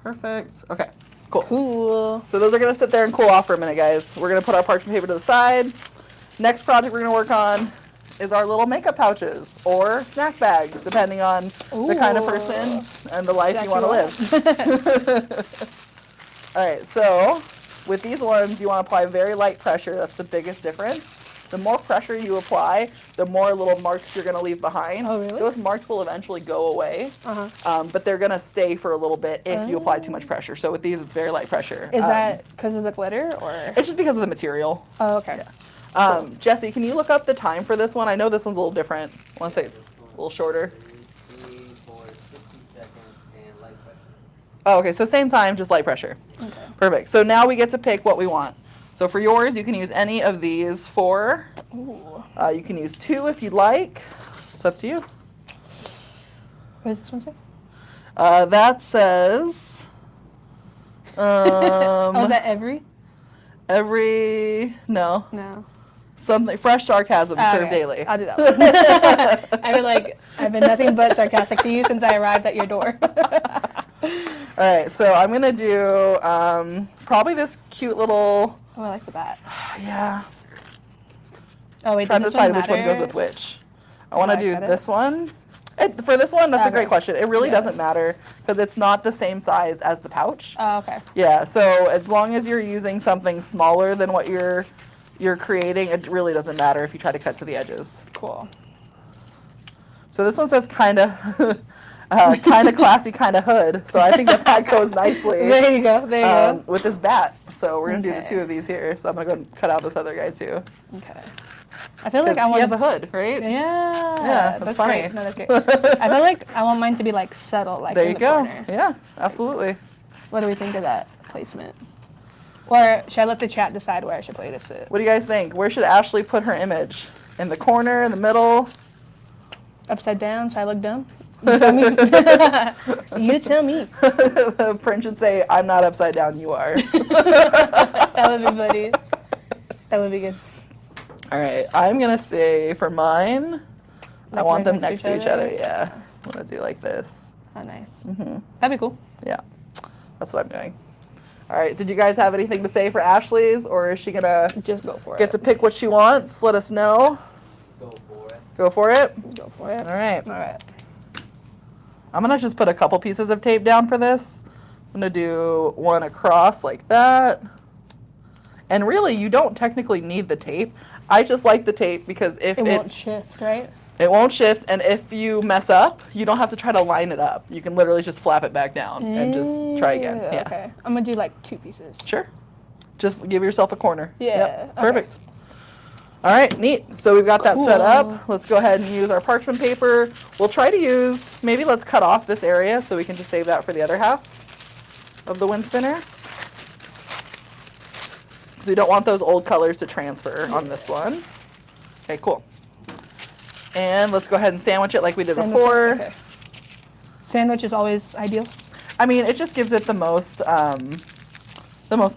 Speaker 2: Perfect. Okay, cool.
Speaker 4: Cool.
Speaker 2: So those are going to sit there and cool off for a minute, guys. We're going to put our parchment paper to the side. Next project we're going to work on is our little makeup pouches or snack bags, depending on the kind of person and the life you want to live. All right, so with these ones, you want to apply very light pressure. That's the biggest difference. The more pressure you apply, the more little marks you're going to leave behind.
Speaker 4: Oh, really?
Speaker 2: Those marks will eventually go away, but they're going to stay for a little bit if you apply too much pressure. So with these, it's very light pressure.
Speaker 4: Is that because of the glitter or?
Speaker 2: It's just because of the material.
Speaker 4: Oh, okay.
Speaker 2: Yeah. Jesse, can you look up the time for this one? I know this one's a little different. I want to say it's a little shorter.
Speaker 3: 3, 4, 60 seconds, and light pressure.
Speaker 2: Oh, okay, so same time, just light pressure.
Speaker 4: Okay.
Speaker 2: Perfect. So now we get to pick what we want. So for yours, you can use any of these 4.
Speaker 4: Ooh.
Speaker 2: You can use 2 if you'd like. It's up to you.
Speaker 4: What does this one say?
Speaker 2: That says...
Speaker 4: Oh, is that every?
Speaker 2: No.
Speaker 4: No.
Speaker 2: Something, fresh sarcasm served
Speaker 4: Okay.
Speaker 2: daily.
Speaker 4: I'll do that one. I've been nothing but sarcastic to you since I arrived at your door.
Speaker 2: All right, so I'm going to do probably this cute little...
Speaker 4: Oh, I like the bat.
Speaker 2: Yeah.
Speaker 4: Oh, wait,
Speaker 2: Trying to
Speaker 4: does this one
Speaker 2: decide which one goes
Speaker 4: matter?
Speaker 2: with which. I want to
Speaker 4: I
Speaker 2: do
Speaker 4: cut it?
Speaker 2: this one. For this one, that's a great
Speaker 4: Okay.
Speaker 2: question. It really
Speaker 4: Yeah.
Speaker 2: doesn't matter because it's not the same size as the pouch.
Speaker 4: Oh, okay.
Speaker 2: Yeah, so as long as you're using something smaller than what you're creating, it really doesn't matter if you try to cut to the edges.
Speaker 4: Cool.
Speaker 2: So this one says kind of classy, kind of hood. So I think that goes nicely.
Speaker 4: There you go. There you go.
Speaker 2: With this bat. So we're gonna do the
Speaker 4: Okay.
Speaker 2: 2 of these here. So I'm gonna go and cut out this other guy too.
Speaker 4: Okay. I feel like
Speaker 2: Because
Speaker 4: I
Speaker 2: he
Speaker 4: want.
Speaker 2: has a hood, right?
Speaker 4: Yeah.
Speaker 2: that's funny.
Speaker 4: Great. No, that's great. I feel like I want mine to be like subtle, like
Speaker 2: There
Speaker 4: in
Speaker 2: you
Speaker 4: the
Speaker 2: go.
Speaker 4: corner.
Speaker 2: Yeah, absolutely.
Speaker 4: What do we think of that placement? Or should I let the chat decide where I should place it?
Speaker 2: What do you guys think? Where should Ashley put her image? In the corner, in the middle?
Speaker 4: Upside down? Should I look dumb? You tell me. You tell me.
Speaker 2: The print should say, I'm not upside down, you are.
Speaker 4: That would be funny. That would be good.
Speaker 2: All right, I'm going to say for mine, I
Speaker 4: Like
Speaker 2: want
Speaker 4: right
Speaker 2: them next to each
Speaker 4: other?
Speaker 2: other. Yeah, I'm going to do like this.
Speaker 4: Oh, nice.
Speaker 2: Mm-hmm.
Speaker 4: That'd be cool.
Speaker 2: Yeah, that's what I'm doing. All right, did you guys have anything to say for Ashley's, or is she going to
Speaker 4: Just go for
Speaker 2: get
Speaker 4: it.
Speaker 2: to pick what she wants? Let us know.
Speaker 3: Go for it.
Speaker 2: Go for it.
Speaker 4: Go for it.
Speaker 2: All right.
Speaker 4: All right.
Speaker 2: I'm going to just put a couple pieces of tape down for this. I'm going to do one across like that. And really, you don't technically need the tape. I just like the tape because if
Speaker 4: It won't shift, right?
Speaker 2: it won't shift, and if you mess up, you don't have to try to line it up. You can literally just flap it back down and just try again. Yeah.
Speaker 4: Okay. I'm gonna do like 2 pieces.
Speaker 2: Sure. Just give yourself a corner.
Speaker 4: Yeah,
Speaker 2: Yep.
Speaker 4: okay.
Speaker 2: Perfect. All right, neat. So we've got that set
Speaker 4: Cool.
Speaker 2: up. Let's go ahead and use our parchment paper. We'll try to use, maybe let's cut off this area so we can just save that for the other half of the wind spinner. So we don't want those old colors to transfer on this one. Okay, cool. And let's go ahead and sandwich it like we did before.
Speaker 4: Okay. Sandwich is always ideal.
Speaker 2: I mean, it just gives it the most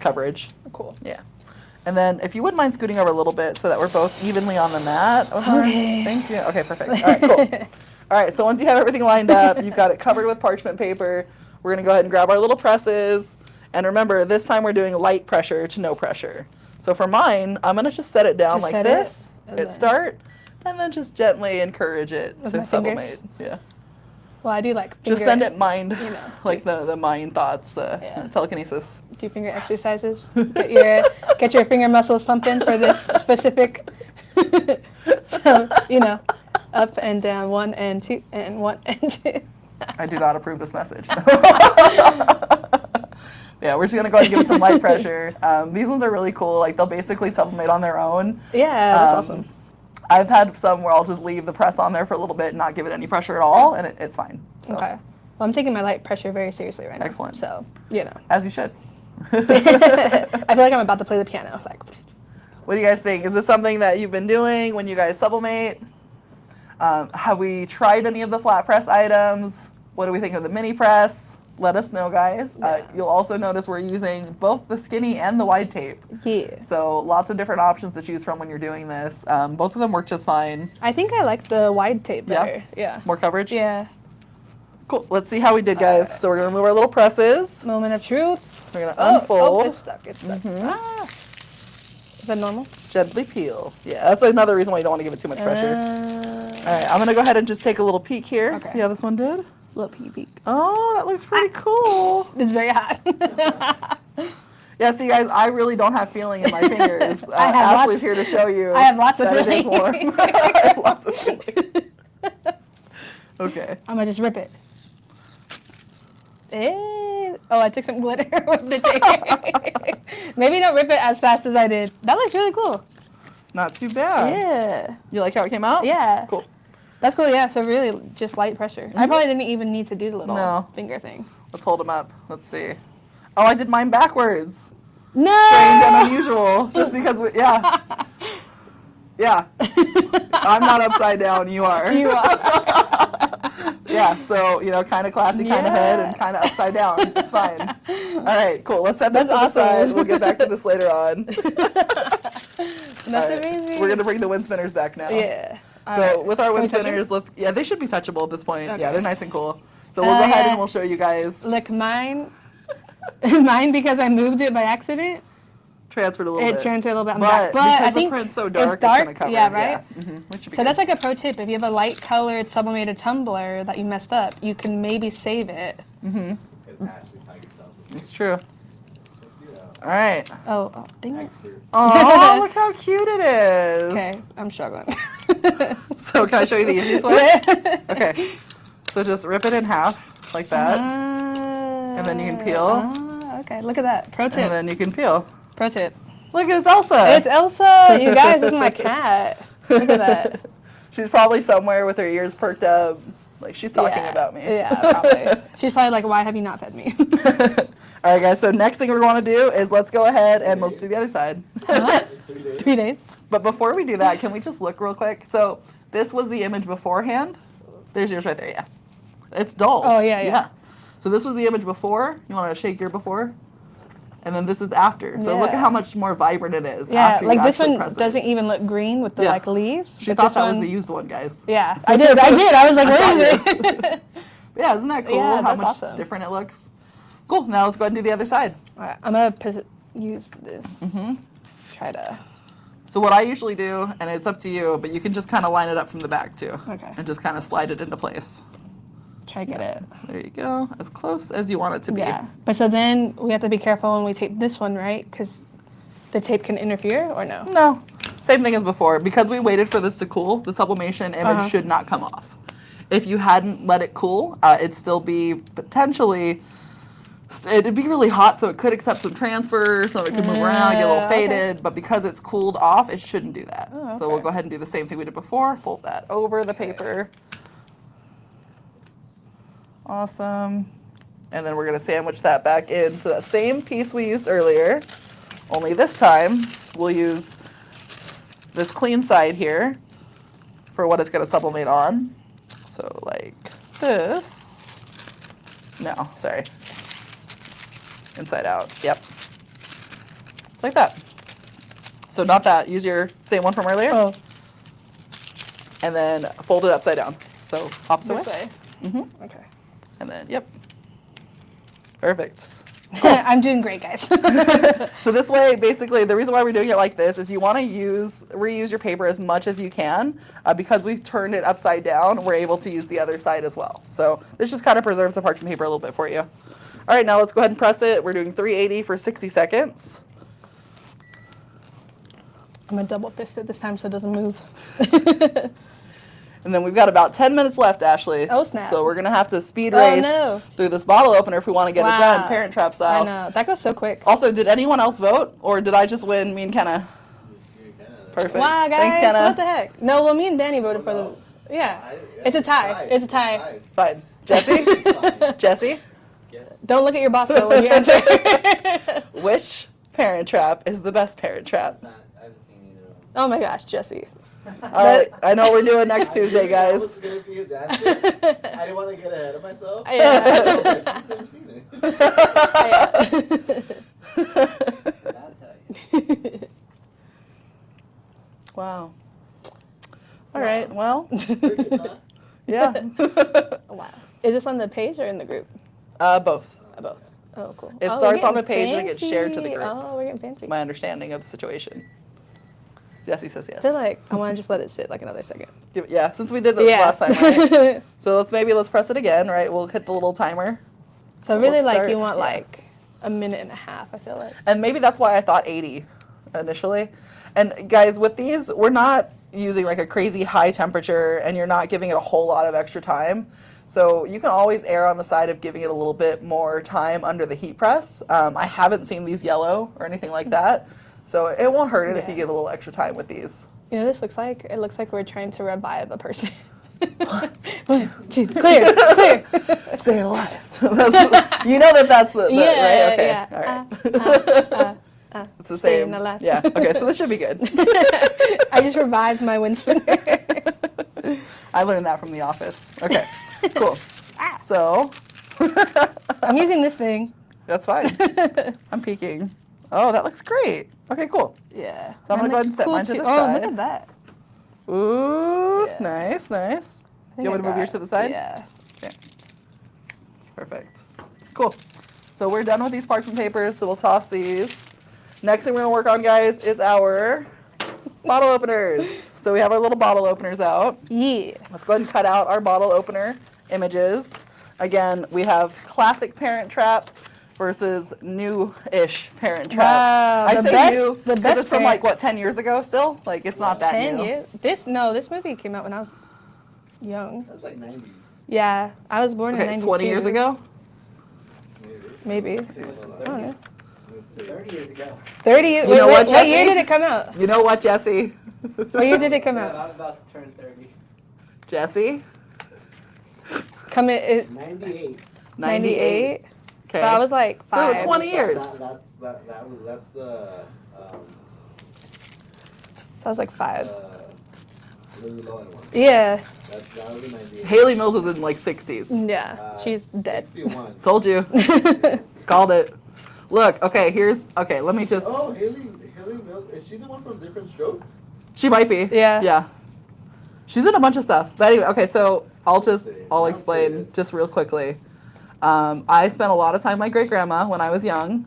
Speaker 2: coverage.
Speaker 4: Cool.
Speaker 2: Yeah. And then if you wouldn't mind scooting over a little bit so that we're both evenly on the mat.
Speaker 4: Okay.
Speaker 2: Thank you. Okay, perfect. All right, cool. All right, so once you have everything lined up, you've got it covered with parchment paper. We're going to go ahead and grab our little presses. And remember, this time we're doing light pressure to no pressure. So for mine, I'm going to just set it down
Speaker 4: Just
Speaker 2: like
Speaker 4: set it,
Speaker 2: this,
Speaker 4: and
Speaker 2: hit
Speaker 4: then-
Speaker 2: start, and then just gently encourage it
Speaker 4: With
Speaker 2: to
Speaker 4: my
Speaker 2: sublimate.
Speaker 4: fingers?
Speaker 2: Yeah.
Speaker 4: Well, I do like
Speaker 2: Just
Speaker 4: finger,
Speaker 2: send it mind,
Speaker 4: you know,
Speaker 2: like the mind thoughts,
Speaker 4: Yeah.
Speaker 2: telekinesis.
Speaker 4: do finger exercises. Get your finger muscles pumping for this specific. So, you know, up and down, 1 and 2 and 1 and 2.
Speaker 2: I do not approve this message. Yeah, we're just gonna go ahead and give it some light pressure. These ones are really cool. Like they'll basically sublimate on their own.
Speaker 4: Yeah, that's awesome.
Speaker 2: I've had some where I'll just leave the press on there for a little bit and not give it any pressure at all, and it's fine. So,
Speaker 4: Okay. Well, I'm taking my light pressure very seriously right now.
Speaker 2: Excellent.
Speaker 4: So, you know.
Speaker 2: as you should.
Speaker 4: I feel like I'm about to play the piano. Like,
Speaker 2: What do you guys think? Is this something that you've been doing when you guys sublimate? Have we tried any of the flat press items? What do we think of the mini press? Let us know, guys.
Speaker 4: Yeah.
Speaker 2: You'll also notice we're using both the skinny and the wide tape.
Speaker 4: yeah.
Speaker 2: So lots of different options to choose from when you're doing this. Both of them work just fine.
Speaker 4: I think I like the wide tape
Speaker 2: Yeah?
Speaker 4: better. Yeah.
Speaker 2: More coverage?
Speaker 4: Yeah.
Speaker 2: Cool. Let's see how we did, guys. So we're going to remove our little presses.
Speaker 4: Moment of truth.
Speaker 2: We're going to
Speaker 4: Oh,
Speaker 2: unfold.
Speaker 4: it's stuck. It's stuck.
Speaker 2: Mhm.
Speaker 4: Ah. Is that normal?
Speaker 2: Gently peel. Yeah, that's another reason why you don't want to give it too much pressure. All right, I'm going to go ahead and just take a little peek here.
Speaker 4: Okay.
Speaker 2: See how this one did?
Speaker 4: Little piggy peek.
Speaker 2: Oh, that looks pretty cool.
Speaker 4: It's very hot.
Speaker 2: Yeah, see, guys, I really don't have feeling in my fingers.
Speaker 4: I have
Speaker 2: Ashley's
Speaker 4: lots-
Speaker 2: here to show you
Speaker 4: I have lots of
Speaker 2: that it is
Speaker 4: feeling.
Speaker 2: warm. I have lots of feeling. Okay.
Speaker 4: I'm gonna just rip it. Oh, I took some glitter with the tape. Maybe don't rip it as fast as I did. That looks really cool.
Speaker 2: Not too bad.
Speaker 4: Yeah.
Speaker 2: You like how it came out?
Speaker 4: Yeah.
Speaker 2: Cool.
Speaker 4: That's cool, yeah. So really just light pressure. I probably didn't even need to do the little
Speaker 2: No.
Speaker 4: finger thing.
Speaker 2: Let's hold them up. Let's see. Oh, I did mine backwards.
Speaker 4: No!
Speaker 2: Strange and unusual. Just because yeah. Yeah. I'm not upside down, you are.
Speaker 4: You are.
Speaker 2: Yeah, so, kind of classy, kind of head, and
Speaker 4: Yeah.
Speaker 2: kind of upside down. It's fine. All right, cool. Let's set this to
Speaker 4: That's
Speaker 2: the side.
Speaker 4: awesome.
Speaker 2: We'll get back to this later on.
Speaker 4: That's
Speaker 2: All right,
Speaker 4: amazing.
Speaker 2: We're going to bring the wind spinners back now.
Speaker 4: Yeah.
Speaker 2: So
Speaker 4: Alright.
Speaker 2: with our
Speaker 4: Can we
Speaker 2: wind
Speaker 4: touch 'em?
Speaker 2: spinners, they should be touchable at this point.
Speaker 4: Okay.
Speaker 2: Yeah, they're nice and cool. So we'll go ahead
Speaker 4: yeah.
Speaker 2: and we'll show you guys.
Speaker 4: Look, mine, because I moved it by accident,
Speaker 2: Transferred a little
Speaker 4: it
Speaker 2: bit.
Speaker 4: turned to a little bit.
Speaker 2: But
Speaker 4: But I
Speaker 2: because
Speaker 4: think
Speaker 2: the print's so dark,
Speaker 4: it's dark.
Speaker 2: gonna cover
Speaker 4: Yeah,
Speaker 2: it.
Speaker 4: right.
Speaker 2: Which should be
Speaker 4: So
Speaker 2: good.
Speaker 4: that's like a pro tip. If you have a light colored sublimated tumbler that you messed up, you can maybe save it.
Speaker 2: It's true. All right.
Speaker 4: Oh, dang it.
Speaker 2: Oh, look how cute it is.
Speaker 4: Okay, I'm struggling.
Speaker 2: So can I show you the easiest way? Okay. So just rip it in half like that,
Speaker 4: and
Speaker 2: then you can peel.
Speaker 4: Okay, look at that. Pro tip.
Speaker 2: and then you can peel.
Speaker 4: Pro tip.
Speaker 2: Look, it's Elsa.
Speaker 4: It's Elsa. You guys, it's my cat. Look at that.
Speaker 2: She's probably somewhere with her ears perked up, like she's talking
Speaker 4: Yeah,
Speaker 2: about me.
Speaker 4: Yeah, probably. She's probably like, why have you not fed me?
Speaker 2: All right, guys. So next thing we want to do is let's go ahead and let's do the other side.
Speaker 4: Huh? 3 days?
Speaker 2: But before we do that, can we just look real quick? So this was the image beforehand. There's yours right there. Yeah, it's dull.
Speaker 4: Oh, yeah.
Speaker 2: So this was the image before. You want to shake your before, and then this is after. So look at
Speaker 4: Yeah.
Speaker 2: how much more vibrant it is.
Speaker 4: Yeah,
Speaker 2: after you
Speaker 4: like this
Speaker 2: actually
Speaker 4: one
Speaker 2: press it.
Speaker 4: doesn't even look green with the
Speaker 2: Yeah.
Speaker 4: like leaves.
Speaker 2: She
Speaker 4: but
Speaker 2: thought
Speaker 4: this
Speaker 2: that was
Speaker 4: one-
Speaker 2: the used one, guys.
Speaker 4: Yeah, I did. I was like, where is it?
Speaker 2: Yeah, isn't that cool?
Speaker 4: Yeah,
Speaker 2: how
Speaker 4: that's
Speaker 2: much
Speaker 4: awesome.
Speaker 2: different it looks. Cool. Now let's go ahead and do the other side.
Speaker 4: All right, I'm gonna use this.
Speaker 2: Mm-hmm.
Speaker 4: Try to.
Speaker 2: So what I usually do, and it's up to you, but you can just kind of line it up from the back too.
Speaker 4: Okay.
Speaker 2: And just kind of slide it into place.
Speaker 4: Try to get it.
Speaker 2: There you go. As close as you want it to be.
Speaker 4: Yeah. But so then we have to be careful when we tape this one, right? Because the tape can interfere, or no?
Speaker 2: No. Same thing as before. Because we waited for this to cool, the sublimation image should not come off. If you hadn't let it cool, it'd still be potentially, it'd be really hot, so it could accept some transfer, so it could move around, get a little faded. But because it's cooled off, it shouldn't do that.
Speaker 4: Oh,
Speaker 2: So we'll go ahead and do the same thing we did before. Fold that over the paper. Awesome. And then we're going to sandwich that back into that same piece we used earlier. Only this time, we'll use this clean side here for what it's going to sublimate on. So like this. No, sorry. Inside out. Yep. Just like that. So not that. Use your same one from earlier.
Speaker 4: Oh.
Speaker 2: And then fold it upside down. So opposite
Speaker 4: This
Speaker 2: way.
Speaker 4: way? Okay.
Speaker 2: And then, yep. Perfect.
Speaker 4: I'm doing great, guys.
Speaker 2: So this way, basically, the reason why we're doing it like this is you want to reuse your paper as much as you can. Because we've turned it upside down, we're able to use the other side as well. So this just kind of preserves the parchment paper a little bit for you. All right, now let's go ahead and press it. We're doing 380 for 60 seconds.
Speaker 4: I'm going to double fist it this time so it doesn't move.
Speaker 2: And then we've got about 10 minutes left, Ashley.
Speaker 4: Oh, snap.
Speaker 2: So we're going to have to speed race through this bottle opener if we want to get it done, Parent Trap style.
Speaker 4: I know. That goes so quick.
Speaker 2: Also, did anyone else vote? Or did I just win, me and Kenna? Perfect.
Speaker 4: Wow, guys.
Speaker 2: Thanks, Kenna.
Speaker 4: What the heck? No, well, me and Danny voted for the... Yeah. It's a tie. It's a tie.
Speaker 2: Fine. Jesse? Jesse?
Speaker 3: Yes.
Speaker 4: Don't look at your boss, though, when you answer.
Speaker 2: Which Parent Trap is the best Parent Trap?
Speaker 3: I haven't seen either of them.
Speaker 4: Oh, my gosh, Jesse.
Speaker 2: All right. I know we're doing next Tuesday,
Speaker 1: That
Speaker 2: guys.
Speaker 1: was gonna be his answer. I didn't want to get ahead of myself.
Speaker 4: Yeah.
Speaker 1: I've never seen it.
Speaker 3: I'll tell you.
Speaker 2: Wow. All right. Well,
Speaker 1: Crickets, huh?
Speaker 2: yeah.
Speaker 4: Wow. Is this on the page or in the group?
Speaker 2: Both.
Speaker 4: Both. Oh, cool.
Speaker 2: It
Speaker 4: Oh,
Speaker 2: starts
Speaker 4: we're
Speaker 2: on the
Speaker 4: getting
Speaker 2: page and it gets shared to the
Speaker 4: fancy.
Speaker 2: group.
Speaker 4: Oh, we're getting fancy.
Speaker 2: That's my understanding of the situation. Jesse says yes.
Speaker 4: I feel like I want to just let it sit like another second.
Speaker 2: Yeah, since we did this last time, right? So let's press it again, right? We'll hit the little timer.
Speaker 4: So really,
Speaker 2: We'll
Speaker 4: like,
Speaker 2: start-
Speaker 4: you want,
Speaker 2: yeah.
Speaker 4: like, a minute and a half, I feel like.
Speaker 2: And maybe that's why I thought 80 initially. And guys, with these, we're not using like a crazy high temperature and you're not giving it a whole lot of extra time. So you can always err on the side of giving it a little bit more time under the heat press. I haven't seen these yellow or anything like that. So it won't hurt it if you give a little extra time with these.
Speaker 4: You know, this looks like? It looks like we're trying to revive a person. 1, 2, clear, clear.
Speaker 2: Stay alive. You know that's the
Speaker 4: Yeah,
Speaker 2: right? Okay.
Speaker 4: yeah.
Speaker 2: All right. It's the
Speaker 4: staying
Speaker 2: same.
Speaker 4: alive.
Speaker 2: Yeah. Okay. So this should be good.
Speaker 4: I just revived my wind spinner.
Speaker 2: I learned that from The Office. Okay. Cool. So
Speaker 4: I'm using this thing.
Speaker 2: that's fine. I'm peeking. Oh, that looks great. Okay, cool.
Speaker 4: Yeah.
Speaker 2: So I'm gonna
Speaker 4: Mine
Speaker 2: go ahead and
Speaker 4: looks
Speaker 2: set
Speaker 4: cool
Speaker 2: mine to
Speaker 4: too.
Speaker 2: the
Speaker 4: Oh,
Speaker 2: side.
Speaker 4: look at that.
Speaker 2: Ooh,
Speaker 4: Yeah.
Speaker 2: nice, nice.
Speaker 4: I
Speaker 2: You
Speaker 4: think
Speaker 2: want me to
Speaker 4: I
Speaker 2: move yours
Speaker 4: got-
Speaker 2: to the side?
Speaker 4: Yeah.
Speaker 2: Okay. Perfect. Cool. So we're done with these parchment papers, so we'll toss these. Next thing we're gonna work on, guys, is our bottle openers. So we have our little bottle openers out.
Speaker 4: Yeah.
Speaker 2: Let's go ahead and cut out our bottle opener images. Again, we have classic Parent Trap versus new-ish Parent Trap.
Speaker 4: Wow,
Speaker 2: I
Speaker 4: the
Speaker 2: say
Speaker 4: best-
Speaker 2: new
Speaker 4: the
Speaker 2: because
Speaker 4: best
Speaker 2: it's from
Speaker 4: Parent-
Speaker 2: like what 10 years ago still. Like it's not that
Speaker 4: 10
Speaker 2: new.
Speaker 4: years? This movie came out when I was young.
Speaker 1: That's like 90s.
Speaker 4: Yeah, I was born in
Speaker 2: Okay,
Speaker 4: 92.
Speaker 2: 20 years ago.
Speaker 4: Maybe.
Speaker 1: Hold
Speaker 4: I don't know.
Speaker 1: Let's see.
Speaker 3: 30 years ago.
Speaker 4: 30 years.
Speaker 2: You know
Speaker 4: wait,
Speaker 2: what,
Speaker 4: what year
Speaker 2: Jesse?
Speaker 4: did it come out?
Speaker 2: You know what, Jesse?
Speaker 4: What year did it come
Speaker 3: Yeah,
Speaker 4: out?
Speaker 3: I was about to turn 30.
Speaker 2: Jesse?
Speaker 4: Come in
Speaker 1: 98.
Speaker 4: 98.
Speaker 2: Okay.
Speaker 4: So I was like
Speaker 2: So
Speaker 4: 5.
Speaker 2: 20 years.
Speaker 1: That's the
Speaker 4: So I was like 5.
Speaker 1: Lindsay Lohan one.
Speaker 4: Yeah.
Speaker 1: That was in 98.
Speaker 2: Haley Mills was in like 60s.
Speaker 4: Yeah. She's dead.
Speaker 1: 61.
Speaker 2: Told you. Called it. Look, okay, let me just,
Speaker 1: Oh, Haley Mills. Is she the one from Different Strokes?
Speaker 2: she might be.
Speaker 4: Yeah.
Speaker 2: Yeah. She's in a bunch of stuff. But anyway, okay, so I'll explain just real quickly. I spent a lot of time with my great grandma when I was young,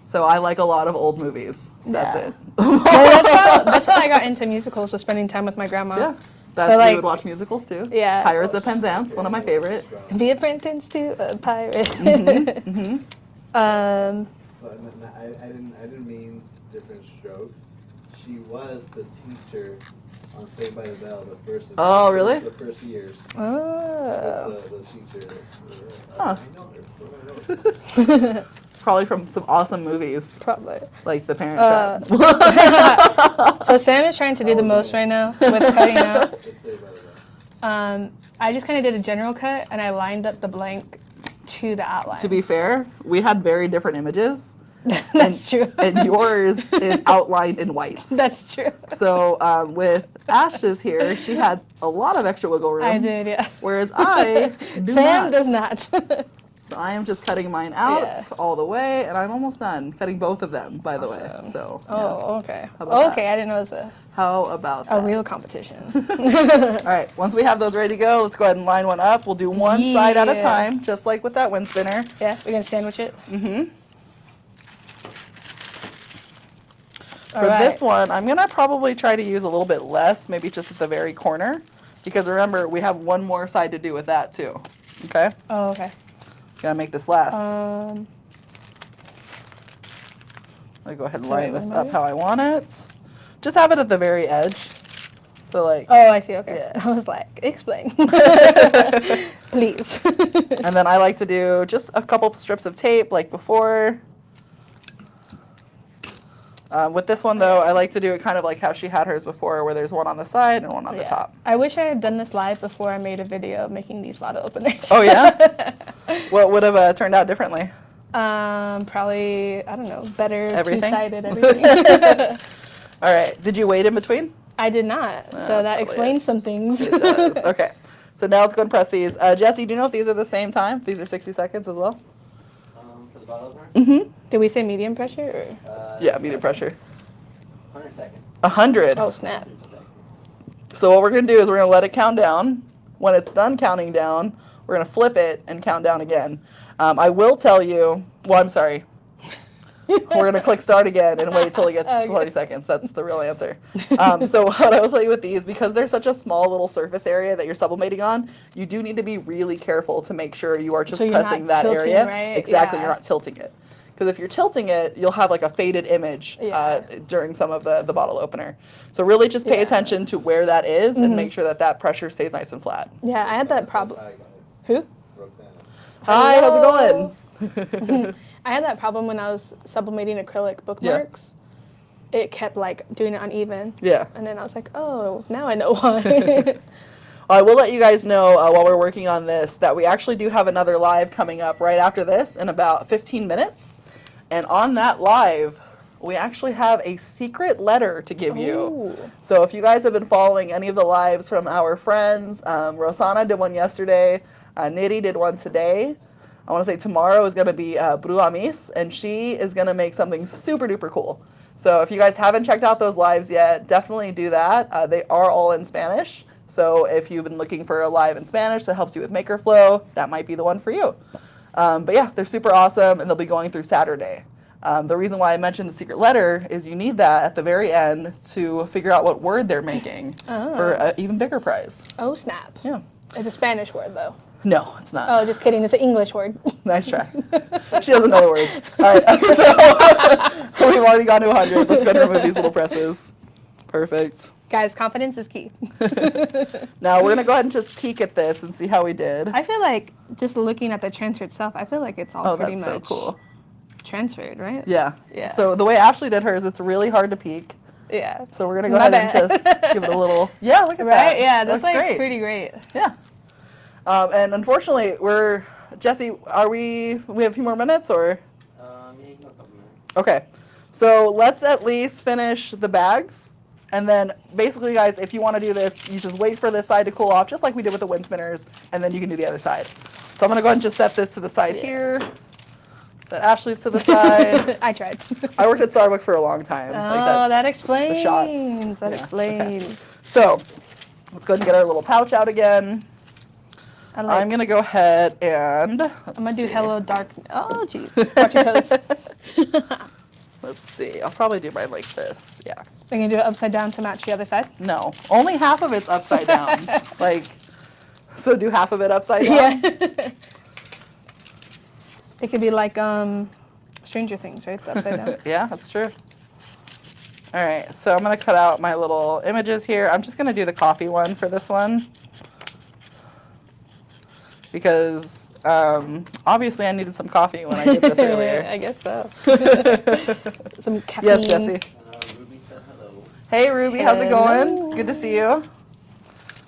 Speaker 2: so I like a lot of old movies. That's
Speaker 4: Yeah.
Speaker 2: it.
Speaker 4: Well, that's how I got into musicals, was spending time with my grandma.
Speaker 2: Yeah. That's
Speaker 4: So,
Speaker 2: we
Speaker 4: like,
Speaker 2: would watch musicals too.
Speaker 4: yeah.
Speaker 2: Pirates of Penzance, one of my favorite.
Speaker 4: Be apprentice to a pirate.
Speaker 2: Mm-hmm.
Speaker 1: So I didn't mean different strokes. She was the teacher on Saved by the Bell
Speaker 2: Oh, really?
Speaker 1: the first years.
Speaker 4: Oh.
Speaker 1: That's the teacher.
Speaker 2: Huh.
Speaker 1: I know her.
Speaker 2: Probably from some awesome movies,
Speaker 4: Probably.
Speaker 2: like The Parent Trap.
Speaker 4: So Sam is trying to do the most right now with cutting out.
Speaker 1: It's Saved by the Bell.
Speaker 4: I just kind of did a general cut and I lined up the blank to the outline.
Speaker 2: To be fair, we had very different images.
Speaker 4: That's true.
Speaker 2: And yours is outlined in white.
Speaker 4: That's true.
Speaker 2: So with Ash's here, she had a lot of extra wiggle room.
Speaker 4: I did, yeah.
Speaker 2: Whereas I do
Speaker 4: Sam
Speaker 2: not.
Speaker 4: does not.
Speaker 2: So I am just cutting mine out
Speaker 4: Yeah.
Speaker 2: all the way, and I'm almost done cutting both of them, by the way.
Speaker 4: Awesome.
Speaker 2: So
Speaker 4: Oh, okay.
Speaker 2: How about
Speaker 4: Okay, I didn't know it was a
Speaker 2: how about that?
Speaker 4: real competition.
Speaker 2: All right, once we have those ready to go, let's go ahead and line one up. We'll do one side at a
Speaker 4: Yeah.
Speaker 2: time, just like with that wind spinner.
Speaker 4: Yeah, we're gonna sandwich it.
Speaker 2: Mm-hmm.
Speaker 4: All
Speaker 2: For
Speaker 4: right.
Speaker 2: this one, I'm gonna probably try to use a little bit less, maybe just at the very corner, because remember, we have one more side to do with that too. Okay?
Speaker 4: Oh, okay.
Speaker 2: Gotta make this last. I'll go ahead and line
Speaker 4: Wait,
Speaker 2: this
Speaker 4: one
Speaker 2: up
Speaker 4: minute.
Speaker 2: how I want it. Just have it at the very edge. So like,
Speaker 4: Oh, I see. Okay.
Speaker 2: Yeah.
Speaker 4: I was like, explain, please.
Speaker 2: and then I like to do just a couple strips of tape like before. With this one though, I like to do it kind of like how she had hers before, where there's one on the side and one on the
Speaker 4: Yeah.
Speaker 2: top.
Speaker 4: I wish I had done this live before I made a video of making these bottle openers.
Speaker 2: Oh yeah? What would have turned out differently?
Speaker 4: Probably, I don't know, better
Speaker 2: Everything?
Speaker 4: two-sided everything.
Speaker 2: All right. Did you wait in between?
Speaker 4: I did not, so
Speaker 2: that's
Speaker 4: that
Speaker 2: probably
Speaker 4: explains some things.
Speaker 2: It does. Okay. So now let's go and press these. Jesse, do you know if these are the same time? These are 60 seconds as well?
Speaker 3: For the bottle opener?
Speaker 2: Mm-hmm.
Speaker 4: Did we say medium pressure or?
Speaker 2: Yeah, medium pressure.
Speaker 3: 100 seconds.
Speaker 2: 100.
Speaker 4: Oh, snap.
Speaker 3: 100 seconds.
Speaker 2: So what we're going to do is we're going to let it count down. When it's done counting down, we're going to flip it and count down again. I will tell you, well, I'm sorry. We're going to click start again and wait till it gets
Speaker 4: Okay.
Speaker 2: 20 seconds. That's the real answer. So what I will tell you with these, because they're such a small little surface area that you're sublimating on, you do need to be really careful to make sure you are just
Speaker 4: So you're
Speaker 2: pressing
Speaker 4: not
Speaker 2: that
Speaker 4: tilting,
Speaker 2: area.
Speaker 4: right?
Speaker 2: Exactly,
Speaker 4: Yeah.
Speaker 2: you're not tilting it. Because if you're tilting it, you'll have like a faded image
Speaker 4: Yeah.
Speaker 2: during some of the bottle opener. So really just pay
Speaker 4: Yeah.
Speaker 2: attention to where that is and make sure that that pressure stays nice and flat.
Speaker 4: Yeah, I had that problem.
Speaker 1: Hi, guys.
Speaker 4: Who?
Speaker 1: Roxana.
Speaker 2: Hi, how's it
Speaker 4: Hello.
Speaker 2: going?
Speaker 4: I had that problem when I was sublimating acrylic bookmarks. It kept like doing it uneven.
Speaker 2: Yeah.
Speaker 4: And then I was like, oh, now I know why.
Speaker 2: I will let you guys know while we're working on this that we actually do have another live coming up right after this in about 15 minutes. And on that live, we actually have a secret letter to give you.
Speaker 4: Ooh.
Speaker 2: So if you guys have been following any of the lives from our friends, Rosana did one yesterday, Nitty did one today. I want to say tomorrow is going to be Bru Amis, and she is going to make something super duper cool. So if you guys haven't checked out those lives yet, definitely do that. They are all in Spanish. So if you've been looking for a live in Spanish that helps you with MakerFlow, that might be the one for you. But yeah, they're super awesome, and they'll be going through Saturday. The reason why I mentioned the secret letter is you need that at the very end to figure out what word they're making for an even bigger prize.
Speaker 4: Oh, snap.
Speaker 2: Yeah.
Speaker 4: It's a Spanish word, though.
Speaker 2: No, it's not.
Speaker 4: Oh, just kidding. It's an English word.
Speaker 2: Nice try. She doesn't know the word. All right, so we've already gone to 100. Let's go ahead and remove these little presses. Perfect.
Speaker 4: Guys, confidence is key.
Speaker 2: Now we're gonna go ahead and just peek at this and see how we did.
Speaker 4: I feel like just looking at the transfer itself, I feel like it's all
Speaker 2: Oh,
Speaker 4: pretty
Speaker 2: that's so
Speaker 4: much
Speaker 2: cool.
Speaker 4: transferred, right?
Speaker 2: Yeah.
Speaker 4: Yeah.
Speaker 2: So the way Ashley did hers, it's really hard to peek.
Speaker 4: Yeah.
Speaker 2: So we're gonna go
Speaker 4: My
Speaker 2: ahead and
Speaker 4: bad.
Speaker 2: just give it a little. Yeah, look at that.
Speaker 4: Right? Yeah, that's like
Speaker 2: great.
Speaker 4: pretty great.
Speaker 2: Yeah. And unfortunately, Jesse, we have a few more minutes or?
Speaker 3: Yeah, you can go a couple minutes.
Speaker 2: Okay. So let's at least finish the bags. And then basically, guys, if you want to do this, you just wait for this side to cool off, just like we did with the wind spinners, and then you can do the other side. So I'm going to go ahead and just set this to the side here. Set Ashley's to the side.
Speaker 4: I tried.
Speaker 2: I worked at Starbucks for a long time.
Speaker 4: Oh, that explains.
Speaker 2: the shots.
Speaker 4: That
Speaker 2: Yeah,
Speaker 4: explains.
Speaker 2: okay. So let's go ahead and get our little pouch out again.
Speaker 4: I like,
Speaker 2: I'm going to go ahead and...
Speaker 4: I'm going to do hello dark. Oh, jeez. Watch your toes.
Speaker 2: Let's see. I'll probably do mine like this. Yeah.
Speaker 4: Are you gonna do it upside down to match the other side?
Speaker 2: No, only half of it's upside down. Like, so do half of it upside down?
Speaker 4: Yeah. It could be like Stranger Things, right? The upside down.
Speaker 2: Yeah, that's true. All right, so I'm gonna cut out my little images here. I'm just gonna do the coffee one for this one. Because obviously I needed some coffee when I did this earlier.
Speaker 4: I guess so. Some caffeine.
Speaker 2: Yes, Jesse.
Speaker 3: Ruby said hello.
Speaker 2: Hey, Ruby, how's it
Speaker 4: Hello.
Speaker 2: going? Good to see you. I'm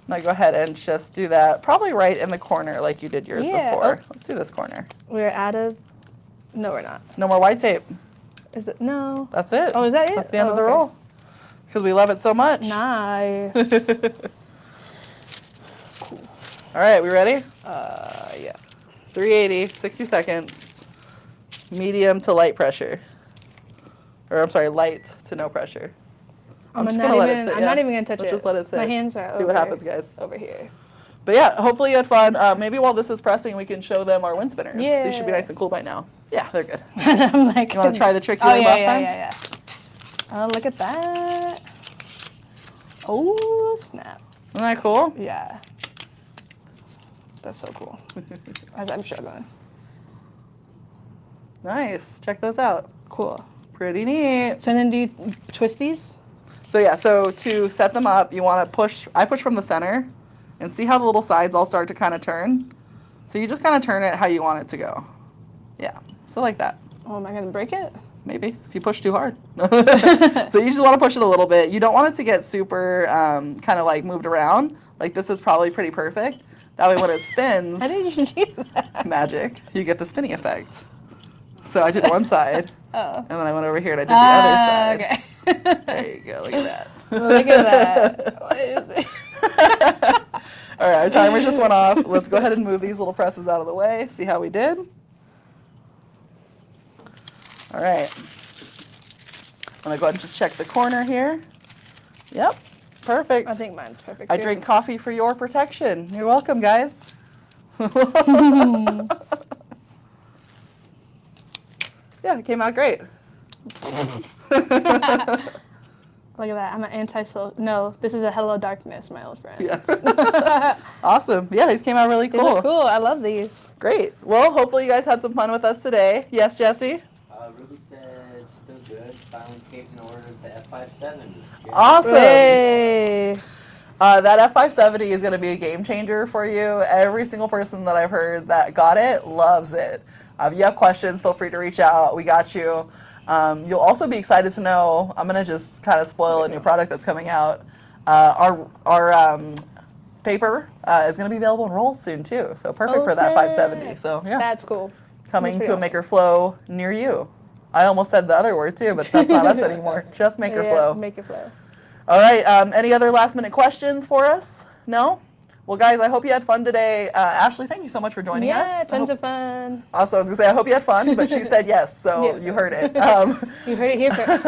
Speaker 2: gonna go ahead and just do that, probably right in the corner like you did yours
Speaker 4: Yeah.
Speaker 2: before. Let's do this corner.
Speaker 4: We're out of. No, we're not.
Speaker 2: No more white tape.
Speaker 4: Is it? No.
Speaker 2: That's it.
Speaker 4: Oh, is that it?
Speaker 2: That's the end
Speaker 4: Oh,
Speaker 2: of the
Speaker 4: okay.
Speaker 2: roll. Because we love it so much.
Speaker 4: Nice.
Speaker 2: All right, we ready?
Speaker 4: Yeah.
Speaker 2: 380, 60 seconds. Medium to light pressure. Or I'm sorry, light to no pressure. I'm just gonna let it sit.
Speaker 4: I'm
Speaker 2: yeah.
Speaker 4: not even gonna touch
Speaker 2: Let's
Speaker 4: it.
Speaker 2: just let it sit.
Speaker 4: My hands are
Speaker 2: See what happens, guys.
Speaker 4: over here.
Speaker 2: But yeah, hopefully you had fun. Maybe while this is pressing, we can show them our wind spinners. They should be
Speaker 4: Yeah.
Speaker 2: nice and cool by now. Yeah, they're good.
Speaker 4: I'm like.
Speaker 2: You want to try the trick you
Speaker 4: Oh
Speaker 2: did
Speaker 4: yeah,
Speaker 2: last
Speaker 4: yeah,
Speaker 2: time?
Speaker 4: yeah, yeah. Oh, look at that. Oh snap!
Speaker 2: Isn't that cool?
Speaker 4: Yeah. That's so cool. As I'm struggling.
Speaker 2: Nice. Check those out.
Speaker 4: Cool.
Speaker 2: Pretty neat.
Speaker 4: So then do you twist these?
Speaker 2: So yeah, so to set them up, you want to push, I push from the center, and see how the little sides all start to kind of turn? So you just kind of turn it how you want it to go. Yeah, so like that.
Speaker 4: Oh, am I gonna break it?
Speaker 2: Maybe, if you push too hard. So you just want to push it a little bit. You don't want it to get super kind of like moved around. Like this is probably pretty perfect. That way when it spins,
Speaker 4: How did you do that?
Speaker 2: magic, you get the spinning effect. So I did one side,
Speaker 4: Oh.
Speaker 2: and then I went over here and I did the other side.
Speaker 4: Okay.
Speaker 2: There you go, look at that.
Speaker 4: Look at that. What is it?
Speaker 2: All right, our timer just went off. Let's go ahead and move these little presses out of the way. See how we did? All right. I'm gonna go ahead and just check the corner here. Yep, perfect.
Speaker 4: I think mine's perfect.
Speaker 2: I
Speaker 4: too.
Speaker 2: drink coffee for your protection. You're welcome, guys. Yeah, it came out great.
Speaker 4: Look at that. I'm an anti-social. No, this is a Hello Darkness, my old friend.
Speaker 2: Yeah. Awesome. Yeah, these came out really
Speaker 4: These
Speaker 2: cool.
Speaker 4: are cool. I love these.
Speaker 2: Great. Well, hopefully you guys had some fun with us today. Yes, Jesse?
Speaker 3: Ruby said she's doing good. Finally came and ordered the F570.
Speaker 2: Awesome.
Speaker 4: Hey.
Speaker 2: That F570 is going to be a game changer for you. Every single person that I've heard that got it loves it. If you have questions, feel free to reach out. We got you. You'll also be excited to know, I'm going to just kind of spoil a new product that's coming out. Our paper is going to be available in rolls soon too. So perfect for that
Speaker 4: snap.
Speaker 2: 570. So yeah,
Speaker 4: That's cool.
Speaker 2: coming
Speaker 4: That's
Speaker 2: to a
Speaker 4: pretty
Speaker 2: Maker Flow near you. I almost said the other word too, but that's not us anymore. Just Maker
Speaker 4: Yeah,
Speaker 2: Flow.
Speaker 4: Make it flow.
Speaker 2: All right. Any other last minute questions for us? No? Well, guys, I hope you had fun today. Ashley, thank you so much for joining us.
Speaker 4: Yeah, tons
Speaker 2: I
Speaker 4: of fun.
Speaker 2: Also, I was going to say, I hope you had fun, but she said yes, so
Speaker 4: Yes.
Speaker 2: you heard it.
Speaker 4: You heard it here first.